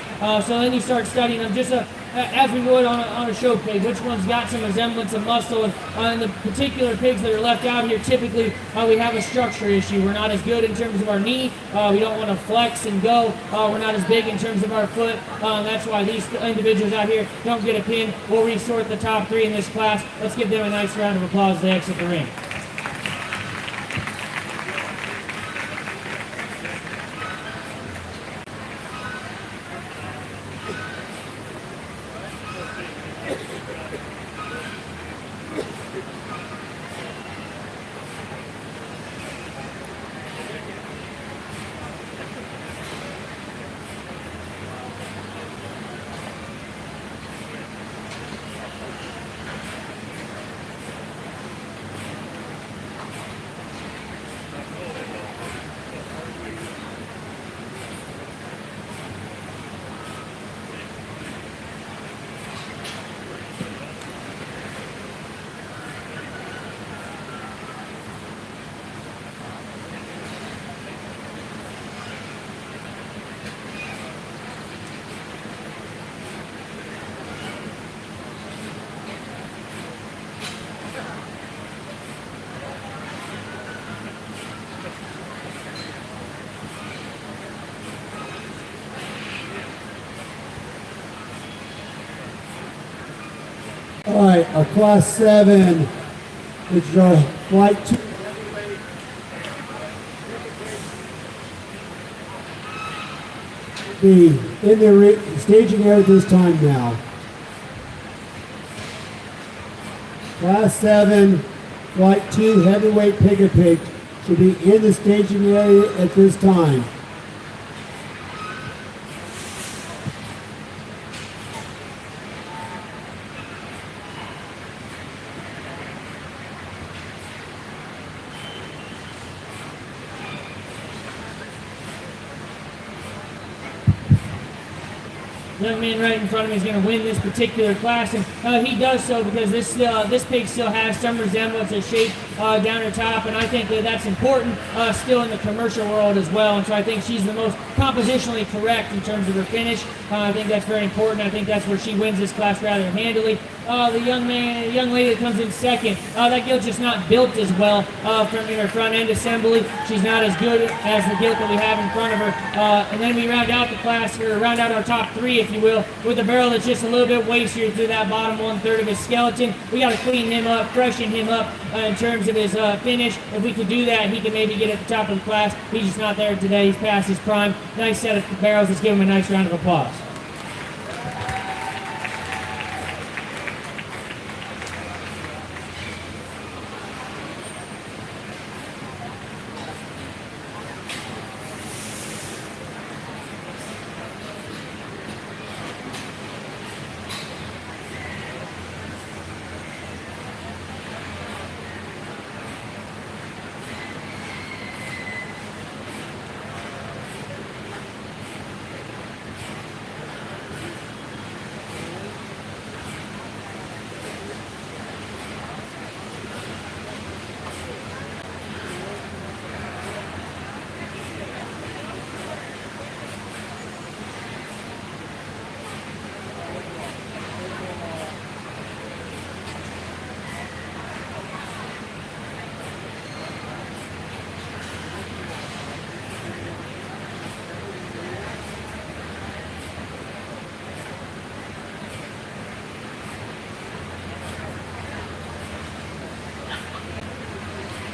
So then you start studying them just as we would on a show pig, which one's got some resemblance of muscle. And the particular pigs that are left out here, typically we have a structure issue. We're not as good in terms of our knee. We don't want to flex and go. We're not as big in terms of our foot. That's why these individuals out here don't get a pin. We'll resort the top 3 in this class. Let's give them a nice round of applause as they exit the ring. All right, our class 7, which is our flight 2. Be in the staging area this time now. Class 7, flight 2, heavyweight pick-a-pig should be in the staging area at this time. Young man right in front of me is going to win this particular class, and he does so because this pig still has some resemblance of shape down her top, and I think that that's important still in the commercial world as well. And so I think she's the most compositionally correct in terms of her finish. I think that's very important. I think that's where she wins this class rather handily. The young lady that comes in second, that gilt's just not built as well from her front end assembly. She's not as good as the gilt that we have in front of her. And then we round out the class, or round out our top 3, if you will, with a barrel that's just a little bit wastier through that bottom 1/3 of his skeleton. We got to clean him up, freshen him up in terms of his finish. If we could do that, he can maybe get at the top of the class. He's just not there today. He's past his prime. Nice set of barrels. Let's give him a nice round of applause.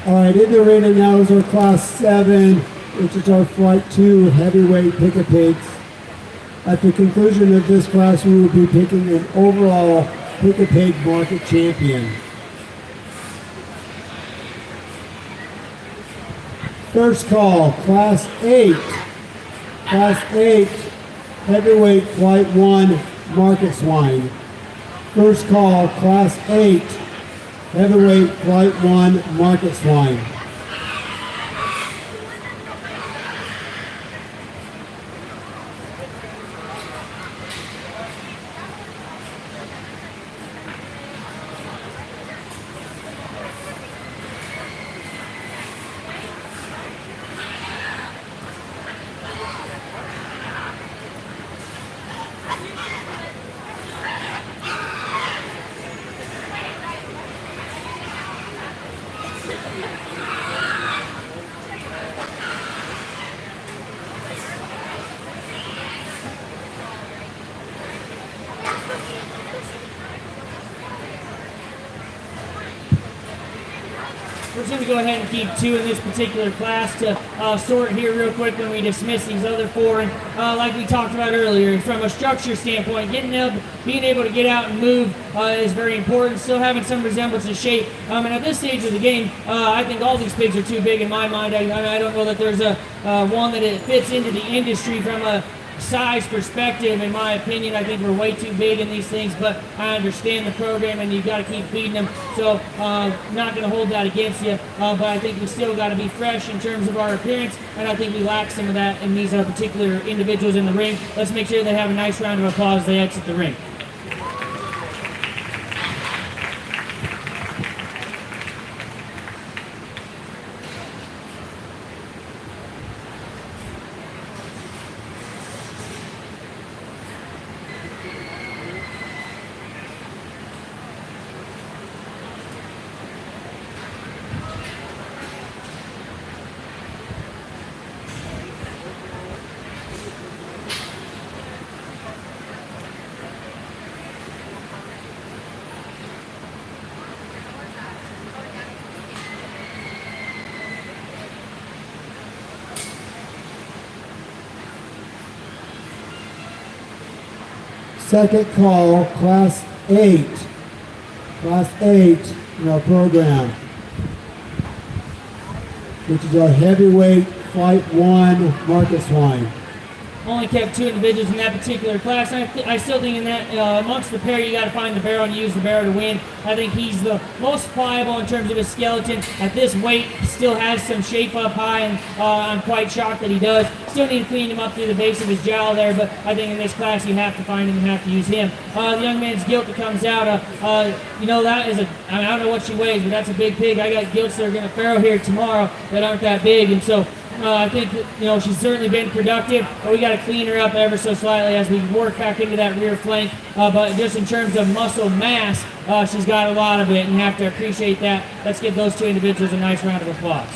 All right, in the arena now is our class 7, which is our flight 2 with heavyweight pick-a-pigs. At the conclusion of this class, we will be picking an overall pick-a-pig market champion. First call, class 8. Class 8, heavyweight flight 1 market swine. First call, class 8. Heavyweight flight 1 market swine. We're just going to go ahead and keep 2 in this particular class to sort here real quick when we dismiss these other 4. And like we talked about earlier, from a structure standpoint, being able to get out and move is very important. Still having some resemblance of shape. And at this stage of the game, I think all these pigs are too big in my mind. I don't know that there's a one that it fits into the industry from a size perspective. In my opinion, I think we're way too big in these things, but I understand the program and you've got to keep feeding them, so not going to hold that against you, but I think we still got to be fresh in terms of our appearance, and I think we lack some of that in these particular individuals in the ring. Let's make sure they have a nice round of applause as they exit the ring. Second call, Class 8. Class 8 in our program, which is our heavyweight Fight 1 market swine. Only kept 2 individuals in that particular class. I still think in that amongst the pair, you got to find the barrel and use the barrel to win. I think he's the most pliable in terms of his skeleton. At this weight, still has some shape up high, and I'm quite shocked that he does. Still need to clean him up through the base of his jowl there, but I think in this class you have to find him and have to use him. The young man's gilt that comes out, that is I don't know what she weighs, but that's a big pig. I got gilts that are going to farrow here tomorrow that aren't that big, and so I think that, she's certainly been productive, but we got to clean her up ever so slightly as we work back into that rear flank. But just in terms of muscle mass, she's got a lot of it, and you have to appreciate that. Let's give those 2 individuals a nice round of applause.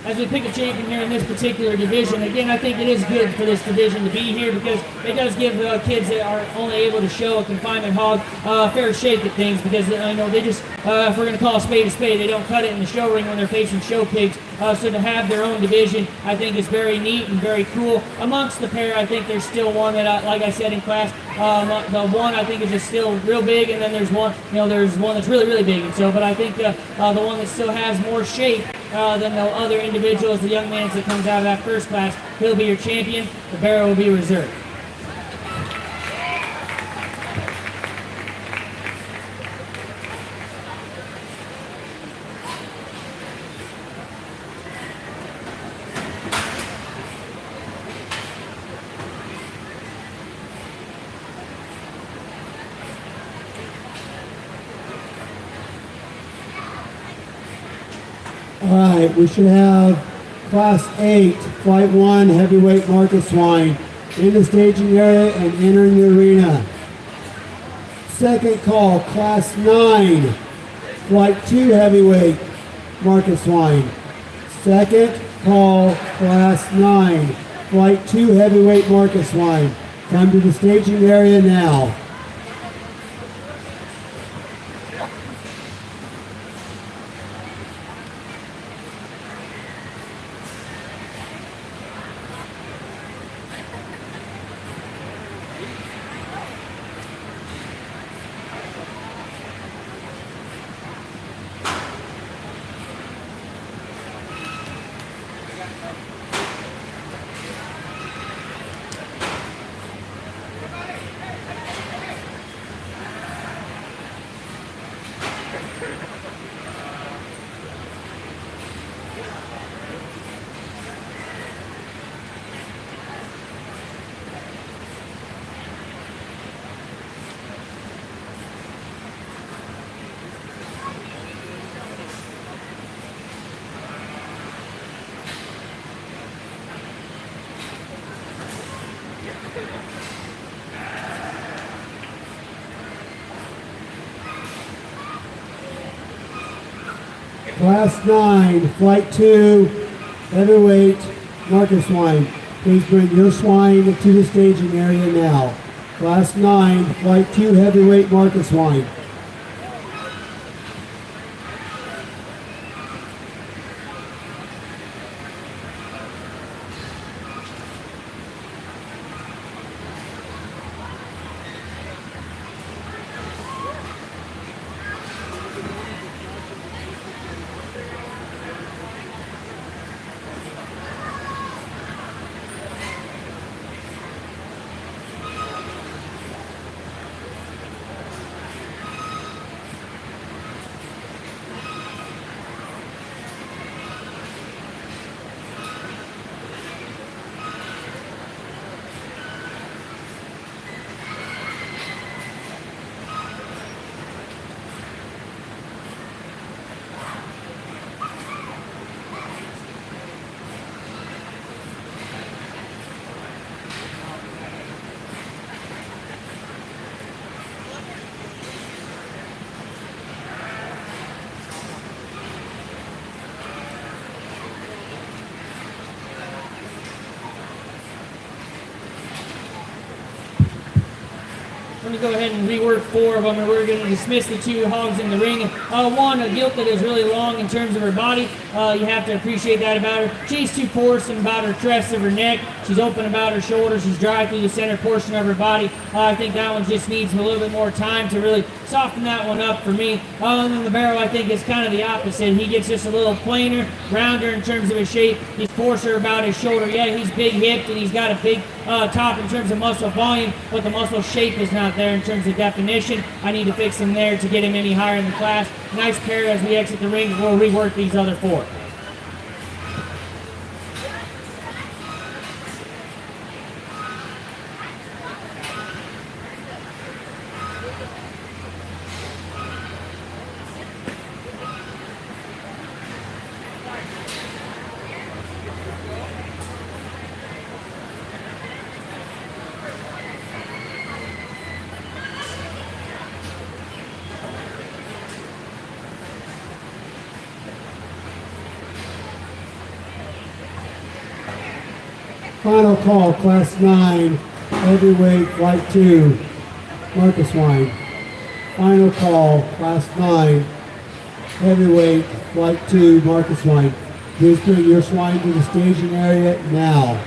As we pick a champion here in this particular division, again, I think it is good for this division to be here because it does give kids that are only able to show a confinement hog a fair shake at things, because they just, if we're going to call a spade, they don't cut it in the show ring when they're facing show pigs. So to have their own division, I think is very neat and very cool. Amongst the pair, I think there's still one that, like I said in class, the one I think is just still real big, and then there's one that's really, really big. And so, but I think the one that still has more shape than the other individuals, the young man that comes out of that first class, he'll be your champion. The barrel will be reserved. All right, we should have Class 8, Flight 1, heavyweight market swine in the staging area and entering the arena. Second call, Class 9, Flight 2, heavyweight market swine. Second call, Class 9, Flight 2, heavyweight market swine. Come to the staging area now. Class 9, Flight 2, heavyweight market swine. Please bring your swine to the staging area now. Class 9, Flight 2, heavyweight market swine. going to go ahead and rework 4 of them, and we're going to dismiss the 2 hogs in the ring. One, a gilt that is really long in terms of her body. You have to appreciate that about her. She's too porous and about her crest of her neck. She's open about her shoulders. She's dry through the center portion of her body. I think that one just needs a little bit more time to really soften that one up for me. And then the barrel, I think, is kind of the opposite. He gets just a little plainer, rounder in terms of his shape. He's coarser about his shoulder. Yeah, he's big hipped and he's got a big top in terms of muscle volume, but the muscle shape is not there in terms of definition. I need to fix him there to get him any higher in the class. Nice pair as we exit the ring. We'll rework these other 4. Final call, Class 9, heavyweight, flight 2, Marcus Swine. Final call, Class 9, heavyweight, flight 2, Marcus Swine. Please bring your swine to the staging area now.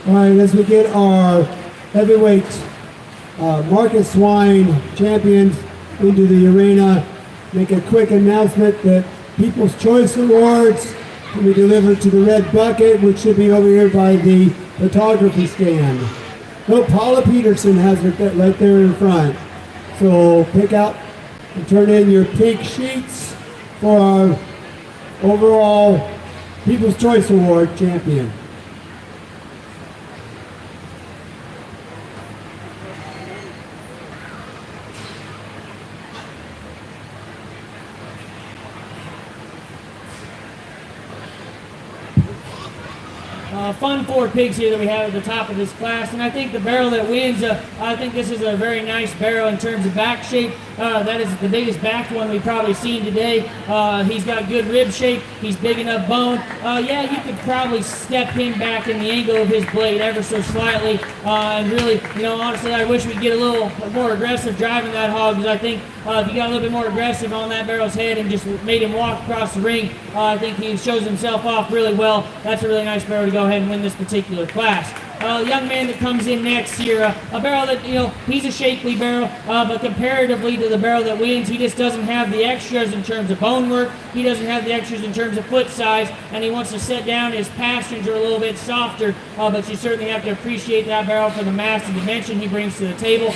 All right, as we get our heavyweight Marcus Swine champions into the arena, make a quick announcement that People's Choice Awards will be delivered to the red bucket, which should be over here by the photography stand. No, Paula Peterson has it right there in front. So pick out and turn in your pink sheets for our overall People's Choice Award champion. Fun 4 pigs here that we have at the top of this class, and I think the barrel that wins, I think this is a very nice barrel in terms of back shape. That is the biggest backed one we've probably seen today. He's got good rib shape. He's big enough bone. Yeah, you could probably step him back in the angle of his blade ever so slightly. And really, honestly, I wish we'd get a little more aggressive driving that hog, because I think if you got a little bit more aggressive on that barrel's head and just made him walk across the ring, I think he shows himself off really well. That's a really nice barrel to go ahead and win this particular class. Young man that comes in next here, a barrel that, he's a shapely barrel, but comparatively to the barrel that wins, he just doesn't have the extras in terms of bone work, he doesn't have the extras in terms of foot size, and he wants to set down his pasterns are a little bit softer, but you certainly have to appreciate that barrel for the mass and dimension he brings to the table.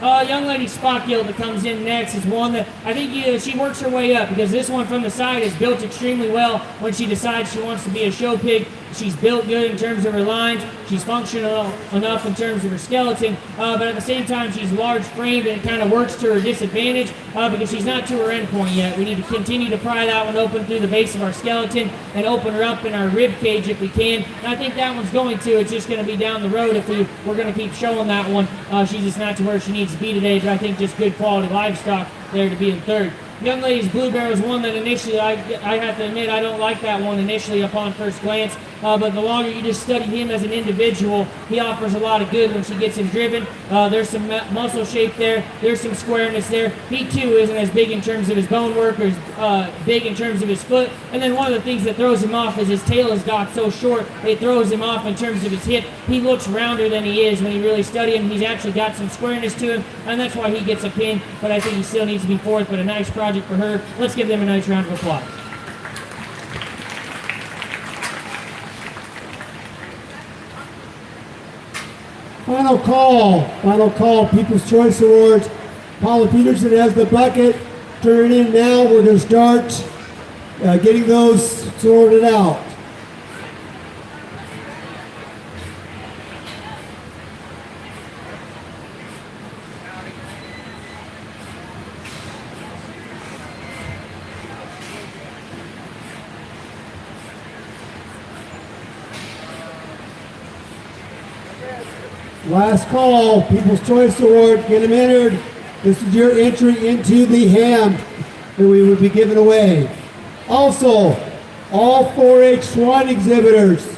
Young lady spot gilt that comes in next is one that I think she works her way up, because this one from the side is built extremely well when she decides she wants to be a show pig. She's built good in terms of her lines. She's functional enough in terms of her skeleton, but at the same time she's large framed, and it kind of works to her disadvantage because she's not to her end point yet. We need to continue to pry that one open through the base of our skeleton and open her up in our rib cage if we can. And I think that one's going to. It's just going to be down the road if we're going to keep showing that one. She's just not to where she needs to be today, but I think just good quality livestock there to be in third. young lady's blue bear was one that initially, I have to admit, I don't like that one initially upon first glance. But the longer you just study him as an individual, he offers a lot of good when she gets him driven. There's some muscle shape there. There's some squareness there. He too isn't as big in terms of his bone work or big in terms of his foot. And then one of the things that throws him off is his tail is docked so short, it throws him off in terms of his hip. He looks rounder than he is when you really study him. He's actually got some squareness to him, and that's why he gets a pin. But I think he still needs to be fourth, but a nice project for her. Let's give them a nice round of applause. Final call, People's Choice Awards. Paula Peterson has the bucket. Turn it in now. We're going to start getting those sorted out. Last call, People's Choice Award, get them entered. This is your entry into the ham that we would be giving away. Also, all 4-H Swine exhibitors,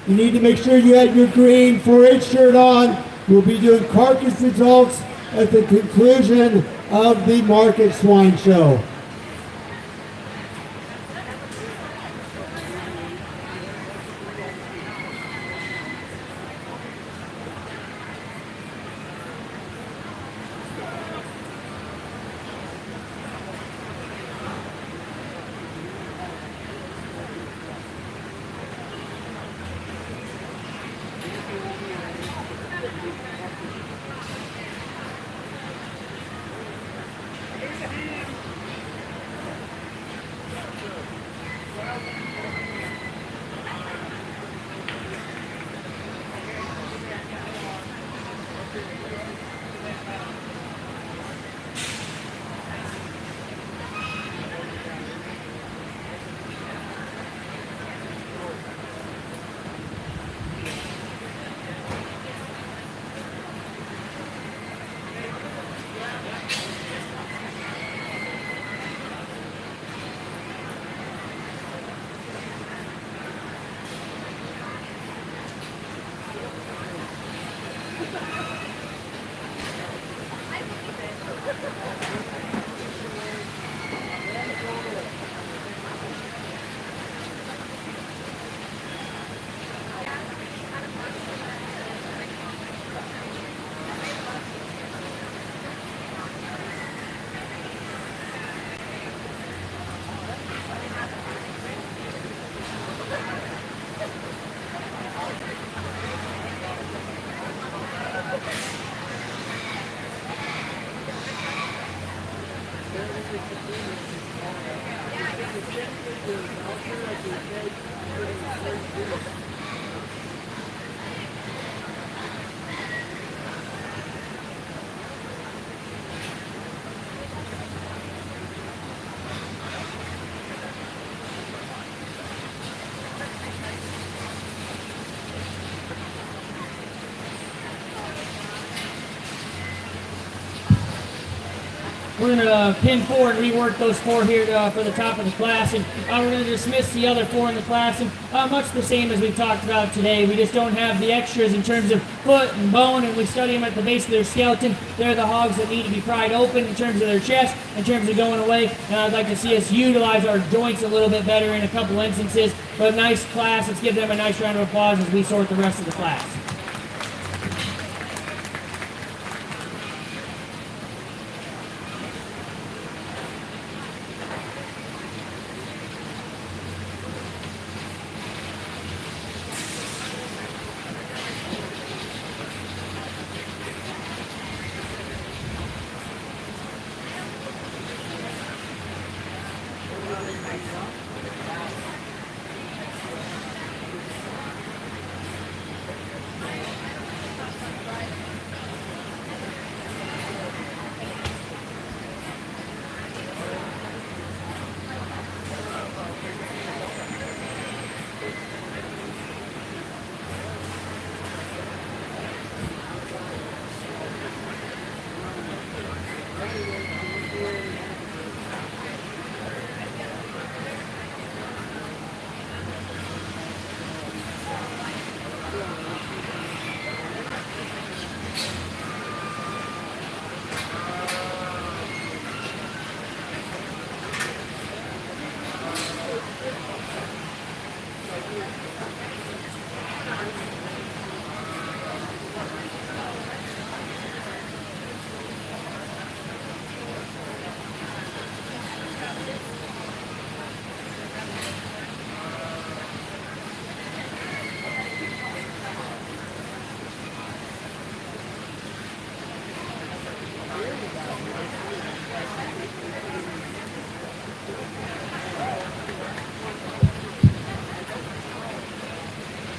you need to make sure you have your green 4-H shirt on. We'll be doing carcass results at the conclusion of the Market Swine Show. We're going to pin 4 and rework those 4 here for the top of the class, and we're going to dismiss the other 4 in the class, and much the same as we've talked about today. We just don't have the extras in terms of foot and bone, and we study them at the base of their skeleton. They're the hogs that need to be pried open in terms of their chest, in terms of going away, and I'd like to see us utilize our joints a little bit better in a couple instances. But nice class. Let's give them a nice round of applause as we sort the rest of the class.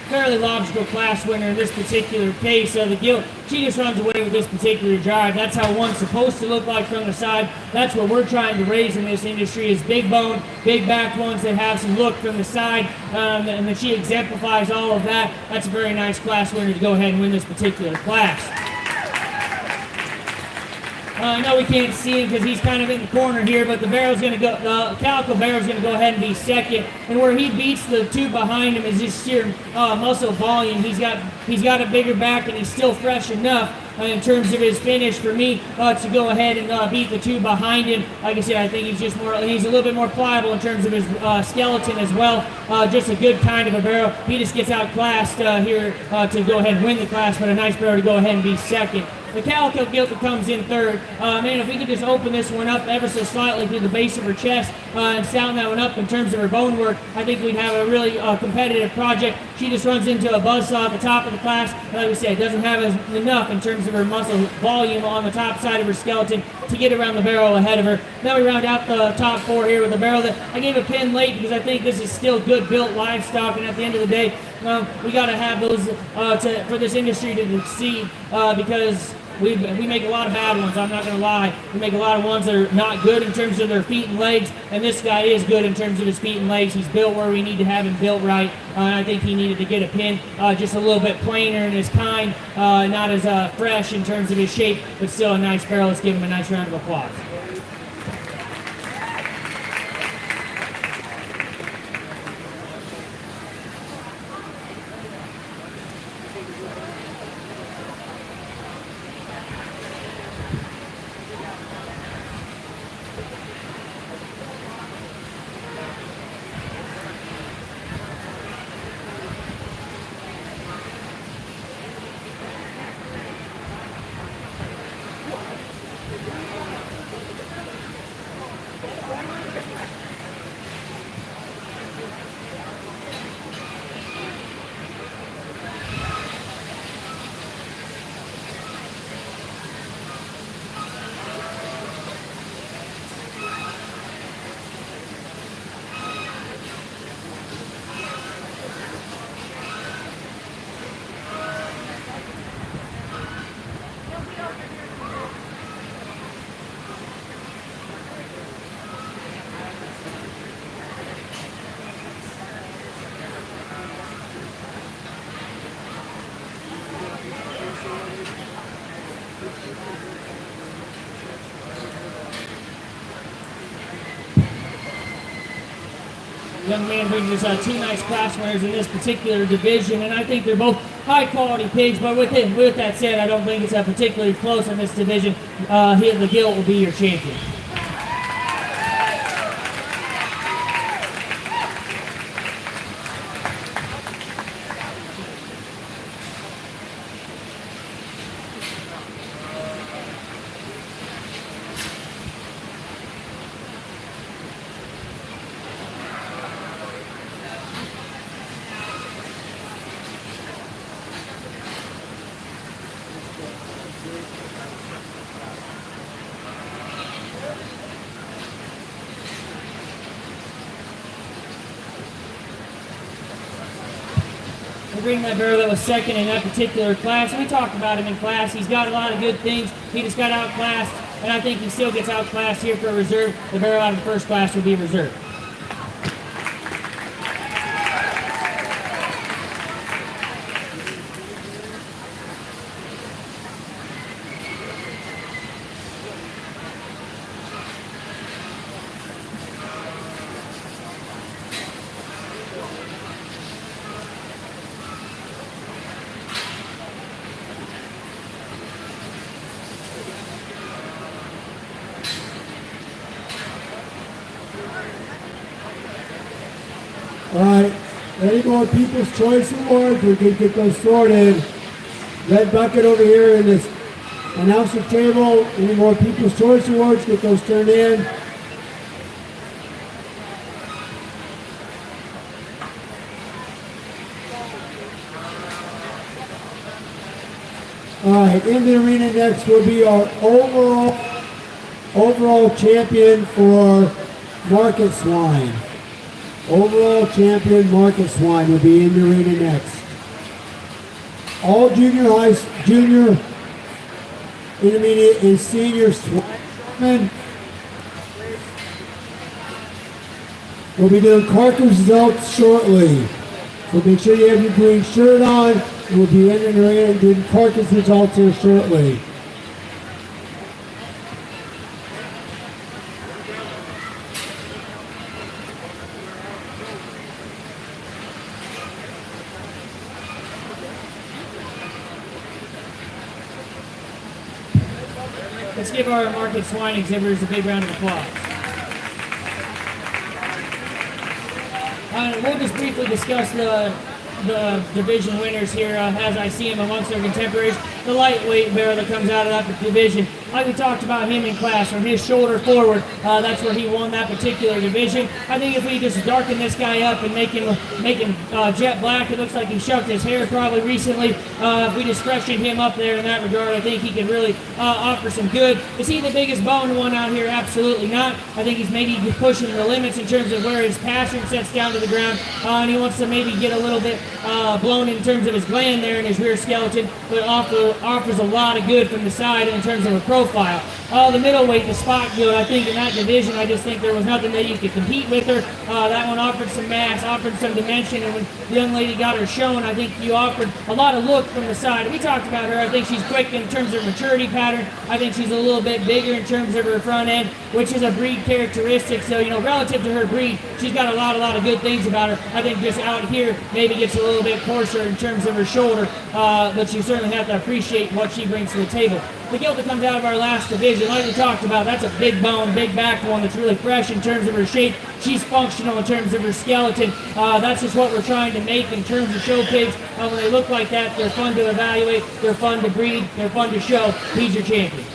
Fairly logical class winner in this particular case. The gilt, she just runs away with this particular drive. That's how one's supposed to look like from the side. That's what we're trying to raise in this industry, is big bone, big back ones that have some look from the side, and that she exemplifies all of that. That's a very nice class winner to go ahead and win this particular class. I know we can't see him because he's kind of in the corner here, but the calico barrel's going to go ahead and be second. And where he beats the two behind him is just sheer muscle volume. He's got a bigger back, and he's still fresh enough in terms of his finish for me to go ahead and beat the two behind him. Like I said, I think he's a little bit more pliable in terms of his skeleton as well. Just a good kind of a barrel. He just gets outclassed here to go ahead and win the class, but a nice barrel to go ahead and be second. The calico gilt that comes in third. Man, if we could just open this one up ever so slightly through the base of her chest and sound that one up in terms of her bone work, I think we'd have a really competitive project. She just runs into a buzzsaw at the top of the class. Like we said, doesn't have enough in terms of her muscle volume on the top side of her skeleton to get around the barrel ahead of her. Then we round out the top four here with a barrel that I gave a pin late because I think this is still good built livestock, and at the end of the day, we got to have those for this industry to succeed because we make a lot of bad ones, I'm not going to lie. We make a lot of ones that are not good in terms of their feet and legs, and this guy is good in terms of his feet and legs. He's built where we need to have him built right. I think he needed to get a pin just a little bit plainer in his kind, not as fresh in terms of his shape, but still a nice barrel. Let's give him a nice round of applause. Young man brings us two nice class winners in this particular division, and I think they're both high-quality pigs, but with that said, I don't think it's particularly close in this division. The gilt will be your champion. Bring that barrel that was second in that particular class. We talked about him in class. He's got a lot of good things. He just got outclassed, and I think he still gets outclassed here for a reserve. The barrel out of the first class will be reserved. Any more People's Choice Awards, we can get those sorted. Red bucket over here in this announcer table. Any more People's Choice Awards, get those turned in. All right, in the arena next will be our overall champion for market swine. Overall champion market swine will be in the arena next. All junior, intermediate, and senior swine will be doing carcass results shortly. So make sure you have your green shirt on. We'll be in the arena and doing carcass results here shortly. Let's give our market swine exhibitors a big round of applause. We'll just briefly discuss the division winners here as I see them amongst their contemporaries. The lightweight bear that comes out of that division. Like we talked about him in class, from his shoulder forward, that's where he won that particular division. I think if we just darken this guy up and make him jet black, it looks like he shucked his hair probably recently. If we just freshen him up there in that regard, I think he can really offer some good. Is he the biggest boned one out here? Absolutely not. I think he's maybe pushing the limits in terms of where his passion sets down to the ground, and he wants to maybe get a little bit blown in terms of his gland there in his rear skeleton, but offers a lot of good from the side in terms of a profile. The middleweight, the spot gilt, I think in that division, I just think there was nothing that you could compete with her. That one offered some mass, offered some dimension, and when the young lady got her shown, I think you offered a lot of look from the side. We talked about her. I think she's quick in terms of maturity pattern. I think she's a little bit bigger in terms of her front end, which is a breed characteristic. So, relative to her breed, she's got a lot of good things about her. I think just out here, maybe gets a little bit coarser in terms of her shoulder, but you certainly have to appreciate what she brings to the table. The gilt that comes out of our last division, like we talked about, that's a big bone, big backed one that's really fresh in terms of her shape. She's functional in terms of her skeleton. That's just what we're trying to make in terms of show pigs. When they look like that, they're fun to evaluate, they're fun to breed, they're fun to show. He's your champion.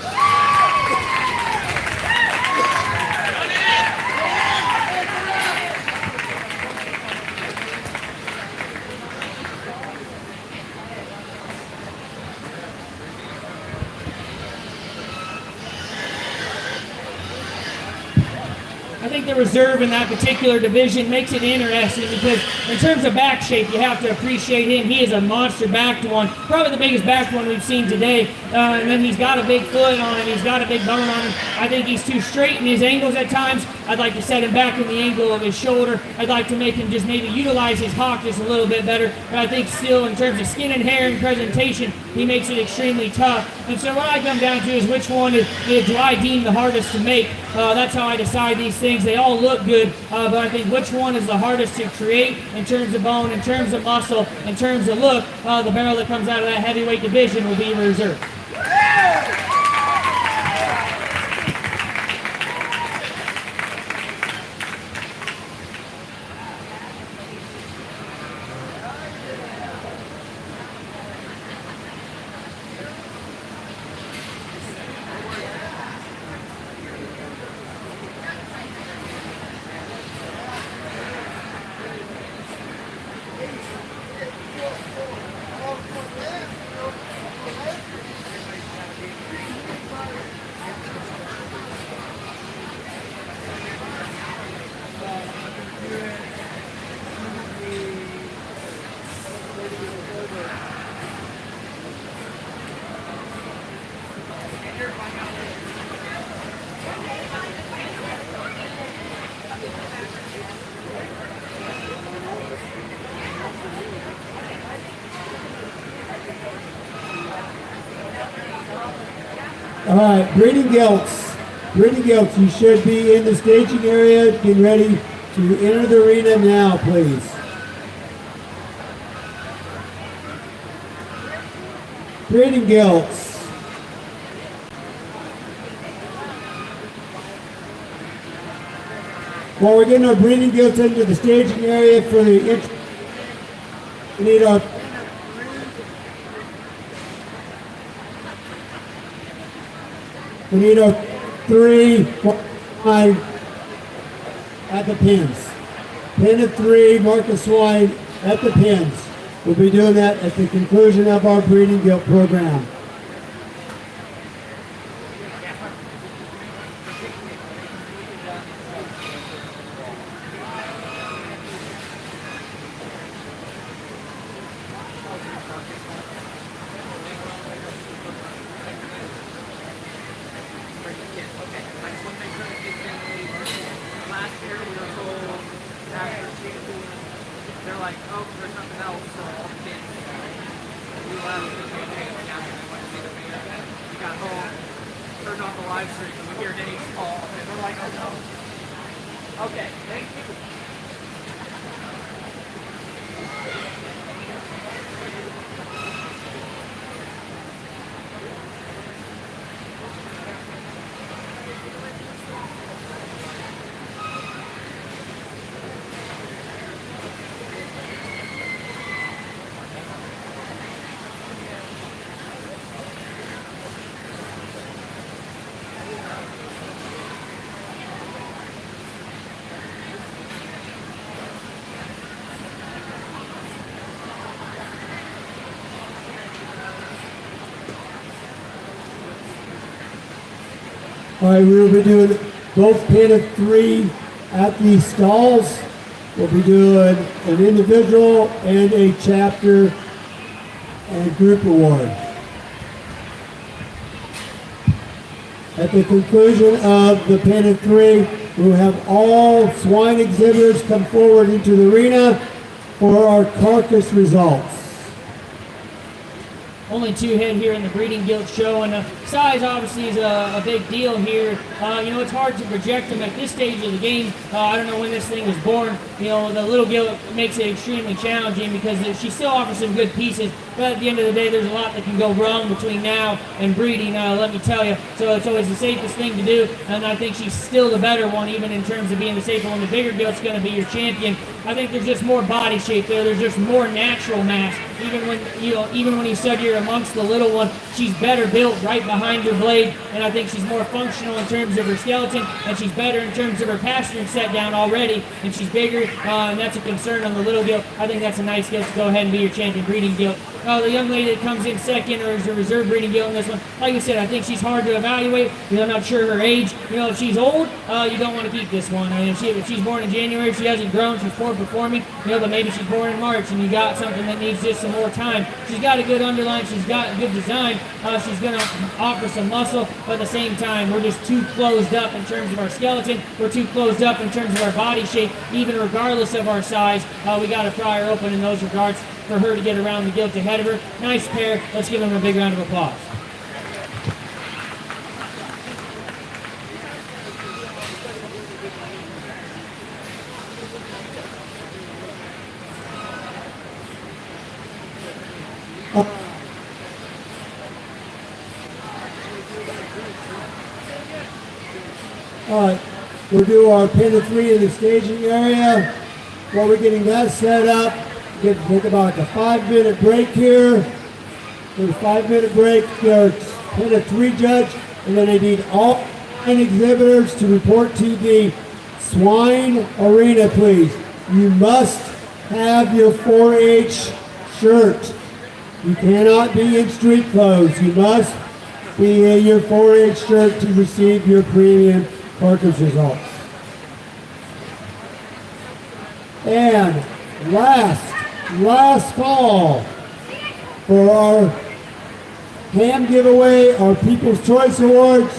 I think the reserve in that particular division makes it interesting because in terms of back shape, you have to appreciate him. He is a monster backed one, probably the biggest backed one we've seen today. And then he's got a big foot on him. He's got a big bone on him. I think he's too straight in his angles at times. I'd like to set him back in the angle of his shoulder. I'd like to make him just maybe utilize his hock just a little bit better. But I think still in terms of skin and hair and presentation, he makes it extremely tough. And so what I come down to is which one do I deem the hardest to make. That's how I decide these things. They all look good, but I think which one is the hardest to create in terms of bone, in terms of muscle, in terms of look. The barrel that comes out of that heavyweight division will be reserved. All right, breeding gilts. Breeding gilts, you should be in the staging area, getting ready to enter the arena now, please. Breeding gilts. While we're getting our breeding gilts into the staging area for the We need our three, 5 at the pins. Pin of 3, Marcus Swine at the pins. We'll be doing that at the conclusion of our breeding gilt program. They're like, oh, there's nothing else, so all the kids, we left, went to see the band. We got home, turned on the live stream, and we hear Dave's call, and we're like, oh no. Okay, thank you. All right, we'll be doing both pin of 3 at the stalls. We'll be doing an individual and a chapter and group award. At the conclusion of the pin of 3, we'll have all swine exhibitors come forward into the arena for our carcass results. Only 2 head here in the breeding gilt show, and size obviously is a big deal here. It's hard to project them at this stage of the game. I don't know when this thing was born. The little gilt makes it extremely challenging because she still offers some good pieces, but at the end of the day, there's a lot that can go wrong between now and breeding, let me tell you. So it's always the safest thing to do, and I think she's still the better one, even in terms of being the safer one. The bigger gilt's going to be your champion. I think there's just more body shape there. There's just more natural mass. Even when you said you're amongst the little one, she's better built right behind her blade, and I think she's more functional in terms of her skeleton, and she's better in terms of her pasturing set down already, and she's bigger, and that's a concern on the little gilt. I think that's a nice gilt to go ahead and be your champion breeding gilt. The young lady that comes in second, or is a reserve breeding gilt in this one, like I said, I think she's hard to evaluate. I'm not sure her age. If she's old, you don't want to keep this one. If she's born in January, she hasn't grown, she's poor performing, but maybe she's born in March, and you got something that needs just some more time. She's got a good underline, she's got good design, she's going to offer some muscle, but at the same time, we're just too closed up in terms of our skeleton, we're too closed up in terms of our body shape, even regardless of our size. We got to pry her open in those regards for her to get around the gilt ahead of her. Nice pair. Let's give them a big round of applause. All right, we'll do our pin of 3 in the staging area. While we're getting that set up, we're going to take about a 5-minute break here. There's a 5-minute break. There's pin of 3 judge, and then I need all swine exhibitors to report to the swine arena, please. You must have your 4-H shirt. You cannot be in street clothes. You must be in your 4-H shirt to receive your premium carcass results. And last call for our ham giveaway, our People's Choice Awards.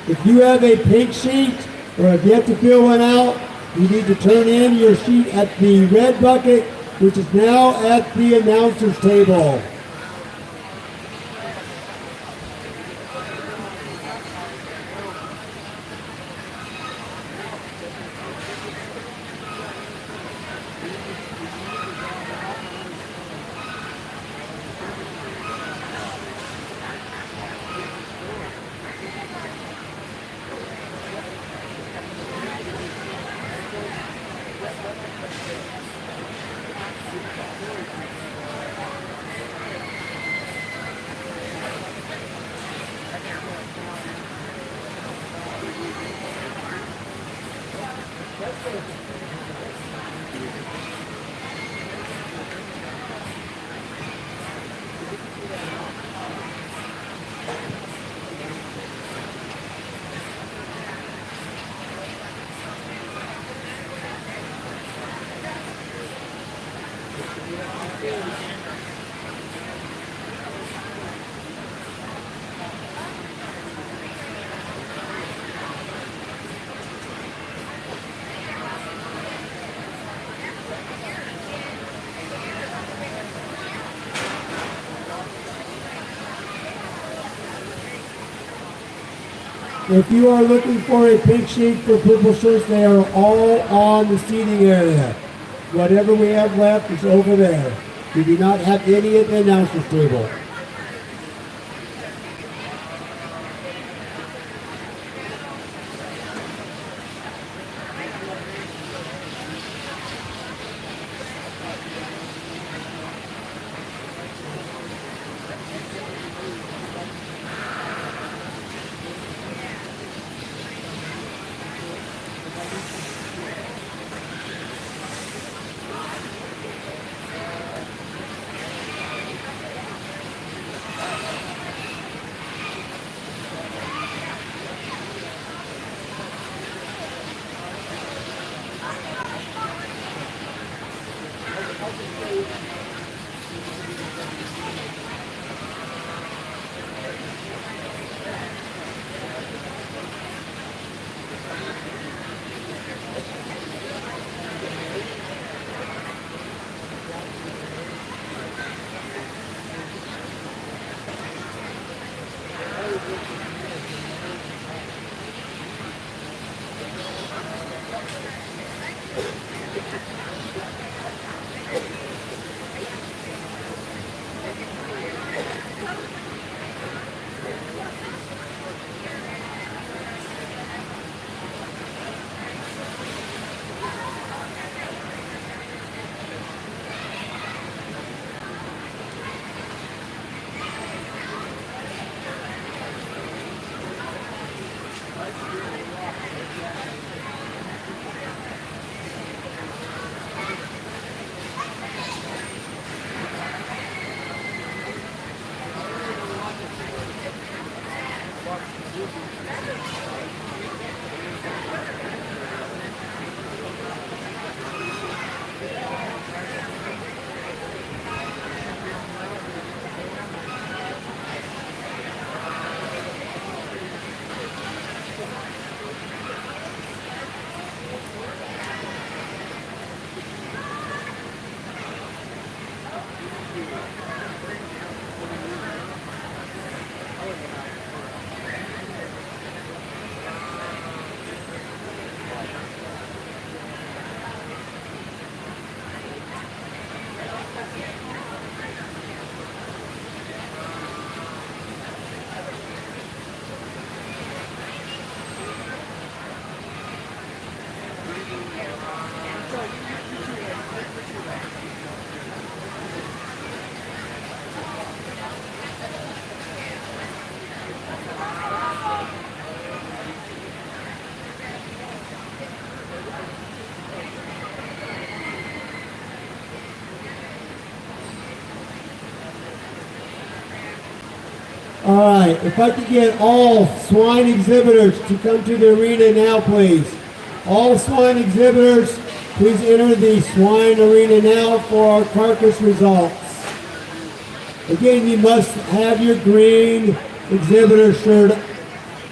If you have a pink sheet or have yet to fill one out, you need to turn in your sheet at the red bucket, which is now at the announcer's table. If you are looking for a pink sheet for purple shirts, they are all on the seating area. Whatever we have left is over there. We do not have any at the announcer's table. All right, if I could get all swine exhibitors to come to the arena now, please. All swine exhibitors, please enter the swine arena now for our carcass results. Again, you must have your green exhibitor shirt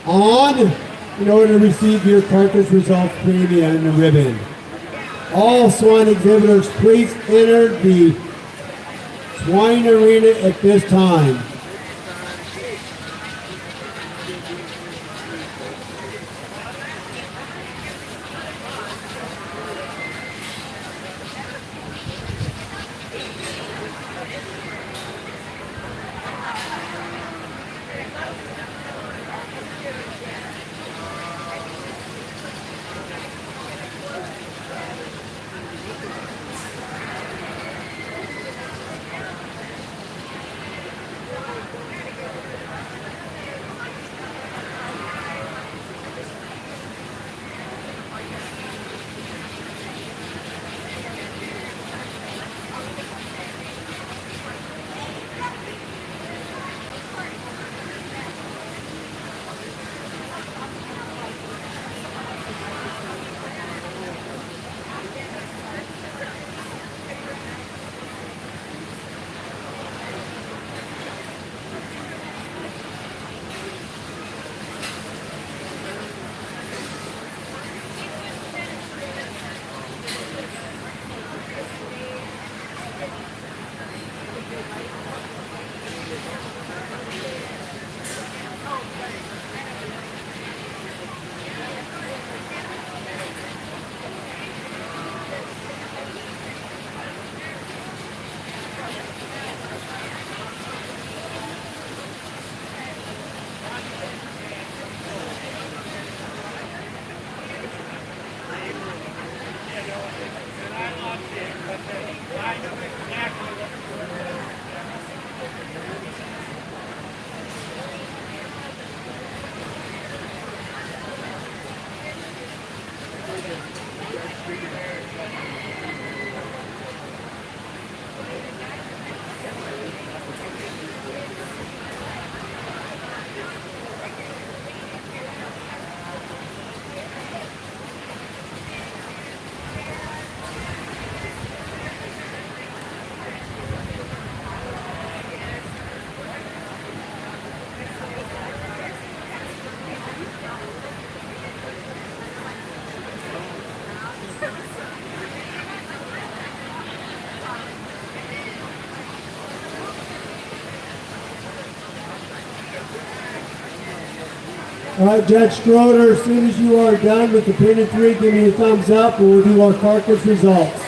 on in order to receive your carcass results premium and the ribbon. All swine exhibitors, please enter the swine arena at this time. All right, Judge Stroder, as soon as you are done with the painted 3, give me a thumbs up and we'll do our carcass results.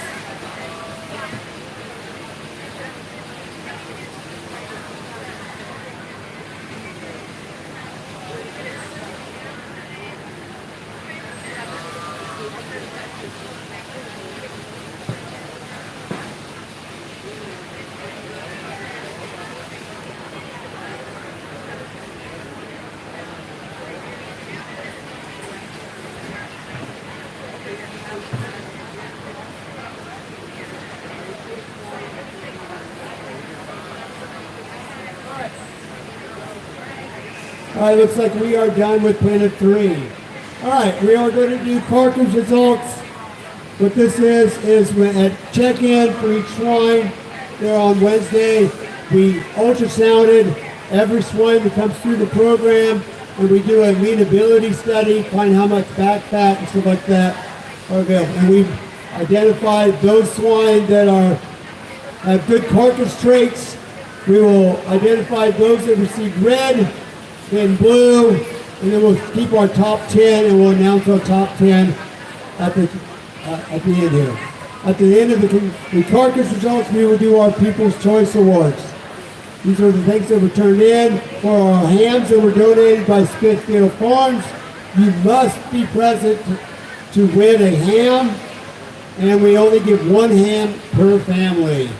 All right, looks like we are done with painted 3. All right, we are going to do carcass results. What this is when at check-in for each swine, there on Wednesday, we ultrasounded every swine that comes through the program, and we do a leanability study, find how much back fat and stuff like that are available. And we've identified those swine that have good carcass traits. We will identify those that receive red, then blue, and then we'll keep our top 10 and we'll announce our top 10 at the end here. At the end of the carcass results, we will do our People's Choice Awards. These are the things that were turned in for our hams that were donated by Smithfield Farms. You must be present to win a ham, and we only give 1 ham per family.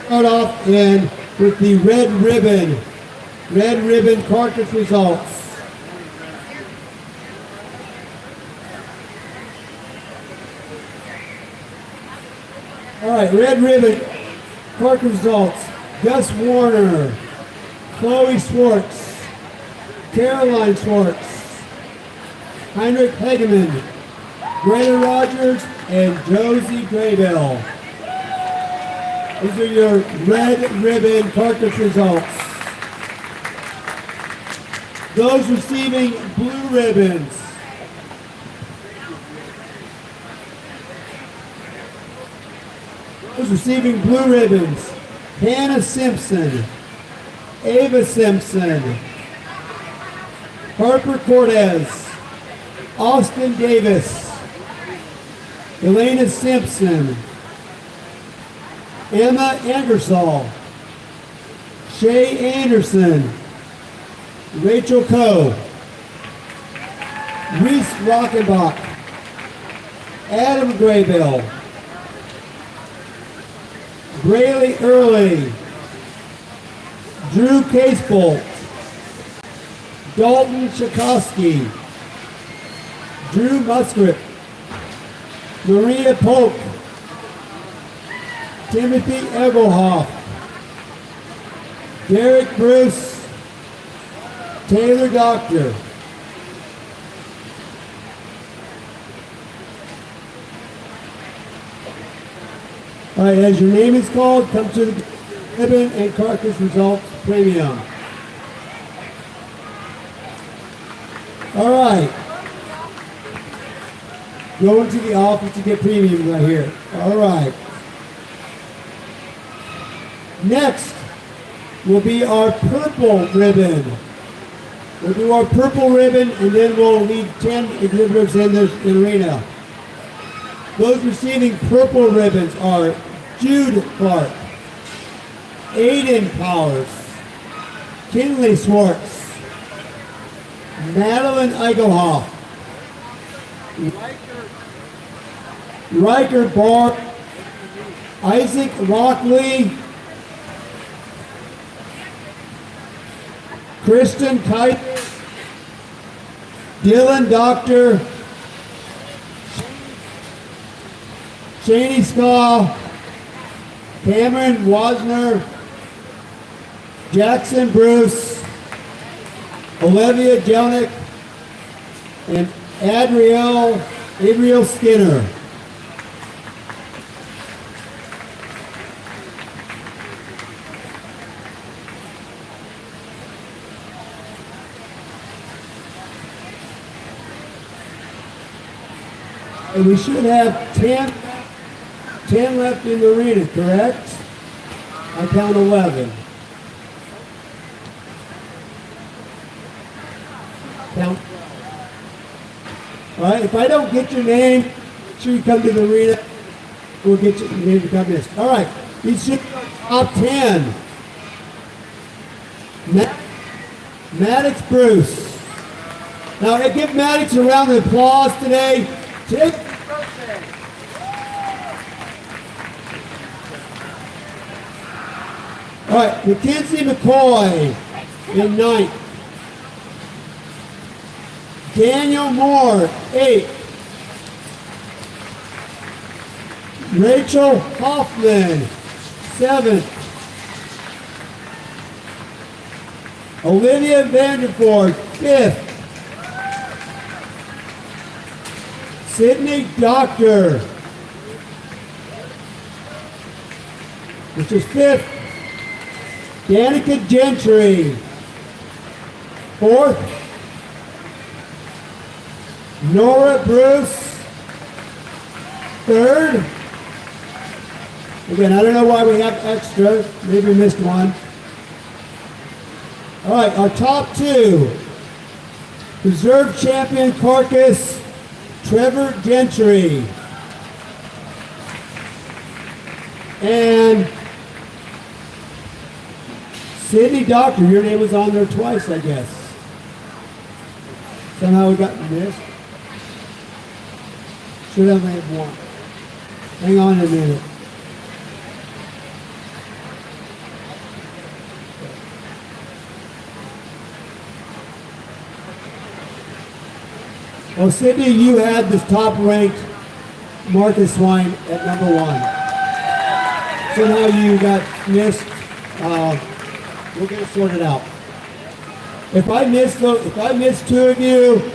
Start off with the red ribbon carcass results. All right, red ribbon carcass results. Gus Warner, Chloe Schwartz, Caroline Schwartz, Heinrich Hegeman, Greta Rogers, and Josie Graybell. These are your red ribbon carcass results. Those receiving blue ribbons. Those receiving blue ribbons. Hannah Simpson, Ava Simpson, Harper Cortez, Austin Davis, Elena Simpson, Emma Angersall, Shay Anderson, Rachel Coe, Reese Rockenbach, Adam Graybell, Braylee Early, Drew Casebolt, Dalton Chakosky, Drew Muskrat, Maria Polk, Timothy Egelhoff, Derek Bruce, Taylor Doctor. All right, as your name is called, come to the ribbon and carcass results premium. All right. Go into the office to get premium right here. All right. Next will be our purple ribbon. We'll do our purple ribbon and then we'll leave 10 exhibitors in this arena. Those receiving purple ribbons are Jude Clark, Aiden Powers, Kinley Schwartz, Madeline Eichelhoff, Riker Barr, Isaac Lockley, Kristen Kite, Dylan Doctor, Shani Skaw, Cameron Wasner, Jackson Bruce, Olivia Jelnick, and Adriel Skinner. And we should have 10 left in the arena, correct? I count 11. count. All right, if I don't get your name, make sure you come to the arena. We'll get your name to come in. All right, these should be our top 10. Maddox Bruce. Now, I give Maddox a round of applause today. Today's his birthday. All right, Mackenzie McCoy in 9th. Daniel Moore, 8th. Rachel Hoffman, 7th. Olivia Vanderford, 5th. Sydney Doctor, which is 5th. Danica Gentry, 4th. Nora Bruce, 3rd. Again, I don't know why we have extra. Maybe we missed one. All right, our top 2. Reserve champion carcass, Trevor Gentry. And Sydney Doctor, your name was on there twice, I guess. Somehow we got missed. Should have had one. Hang on a minute. Well, Sydney, you had the top-ranked Marcus Swine at number 1. Somehow you got missed. We're going to sort it out. If I miss 2 of you,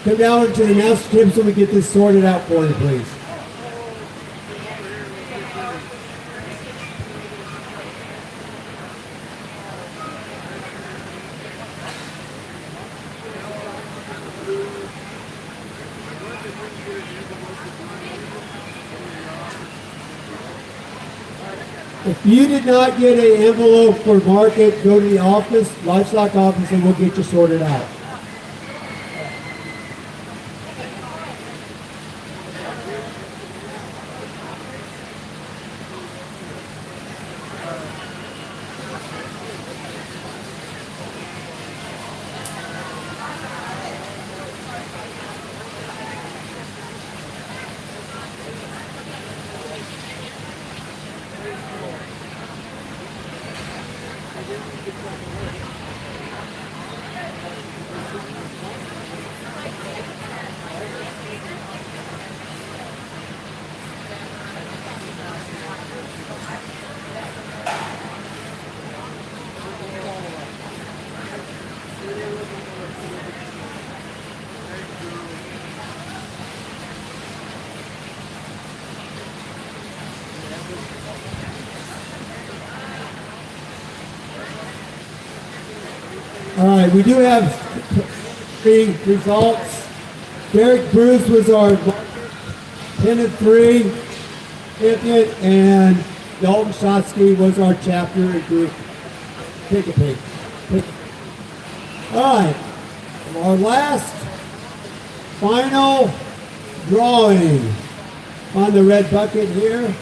come down to the announce table so we get this sorted out for you, please. If you did not get an envelope for market, go to the office, livestock office, and we'll get you sorted out. All right, we do have 3 results. Derek Bruce was our 10-3 champion, and Dalton Shotsky was our chapter and group. Take a peek. All right, our last final drawing on the red bucket here.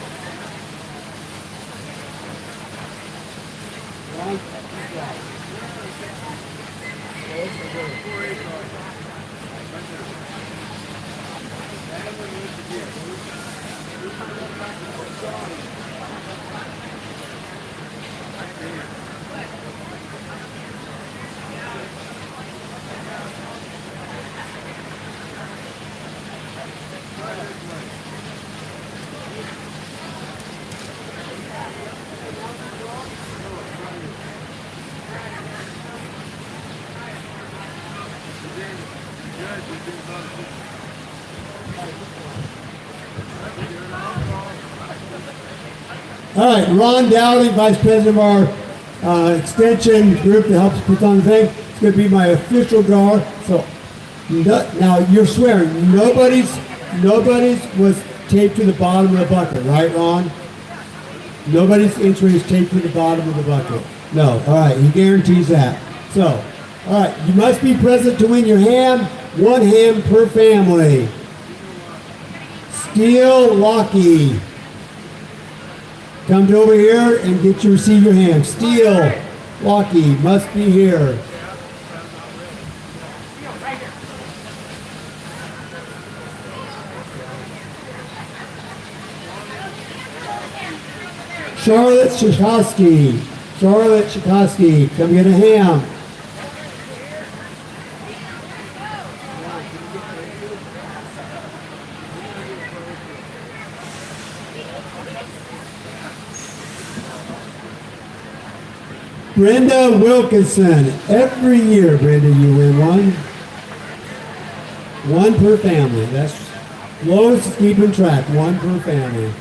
All right, Ron Dowling, Vice President of our Extension group that helps put on the thing. It's going to be my official drawer. So now you're swearing nobody's was taped to the bottom of the bucket, right, Ron? Nobody's entry is taped to the bottom of the bucket. No. All right, he guarantees that. So All right, you must be present to win your ham. 1 ham per family. Steel Lockheed. Come to over here and receive your ham. Steel Lockheed must be here. Charlotte Chikowski. Charlotte Chikowski, come get a ham. Brenda Wilkinson. Every year, Brenda, you win one. 1 per family. That's Lois is keeping track. 1 per family.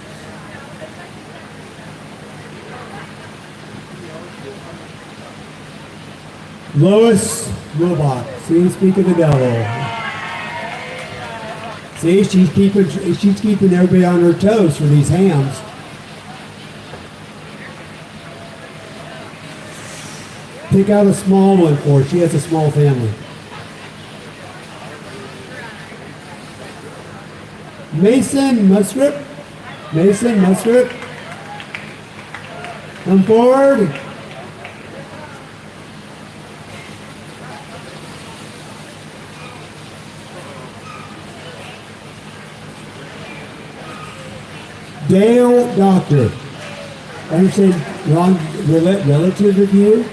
Lois Wilbach. See, speak of the devil. See, she's keeping everybody on her toes for these hams. Pick out a small one for her. She has a small family. Mason Musgrip. Mason Musgrip. Come forward. Dale Doctor. I understand wrong relative review.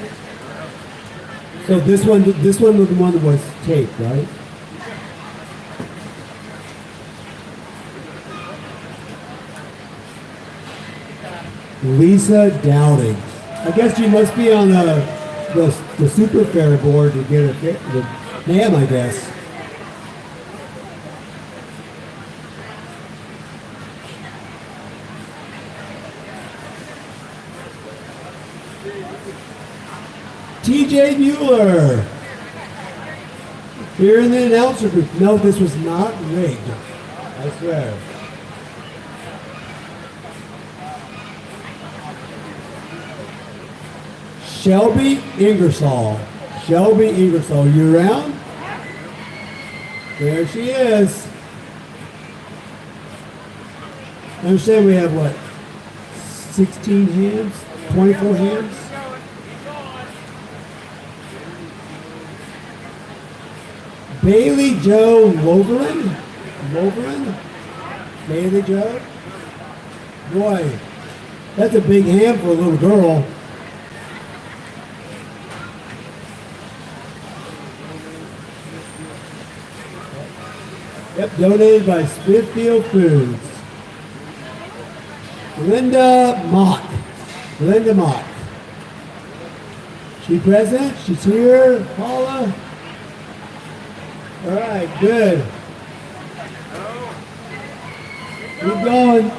So this one was the one that was taped, right? Lisa Dowding. I guess you must be on the super fair board to get the ham, I guess. TJ Mueller. Here in the announcer booth. No, this was not rigged. I swear. Shelby Ingersoll. Shelby Ingersoll, you around? There she is. I understand we have what? 16 hams? 24 hams? Bailey Joe Loverin? Loverin? Bailey Joe? Boy, that's a big ham for a little girl. Yep, donated by Smithfield Foods. Linda Mock. Linda Mock. She present? She's here. Paula? All right, good. Keep going.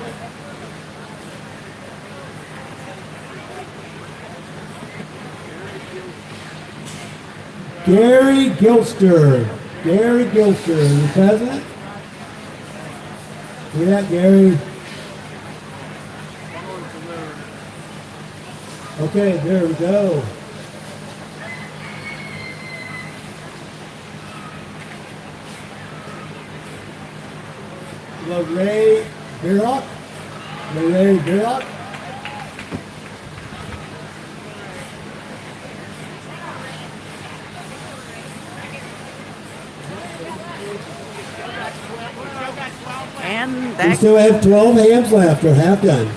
Gary Gilster. Gary Gilster, the president. See that, Gary? Okay, there we go. Ray Birrock. Ray Birrock. And We still have 12 hams left, or half done.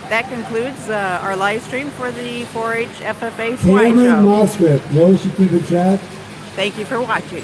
that concludes our live stream for the 4-H FFA Swine Cameron Show. Mosscrip. Lois, you keep a track? Thank you for watching.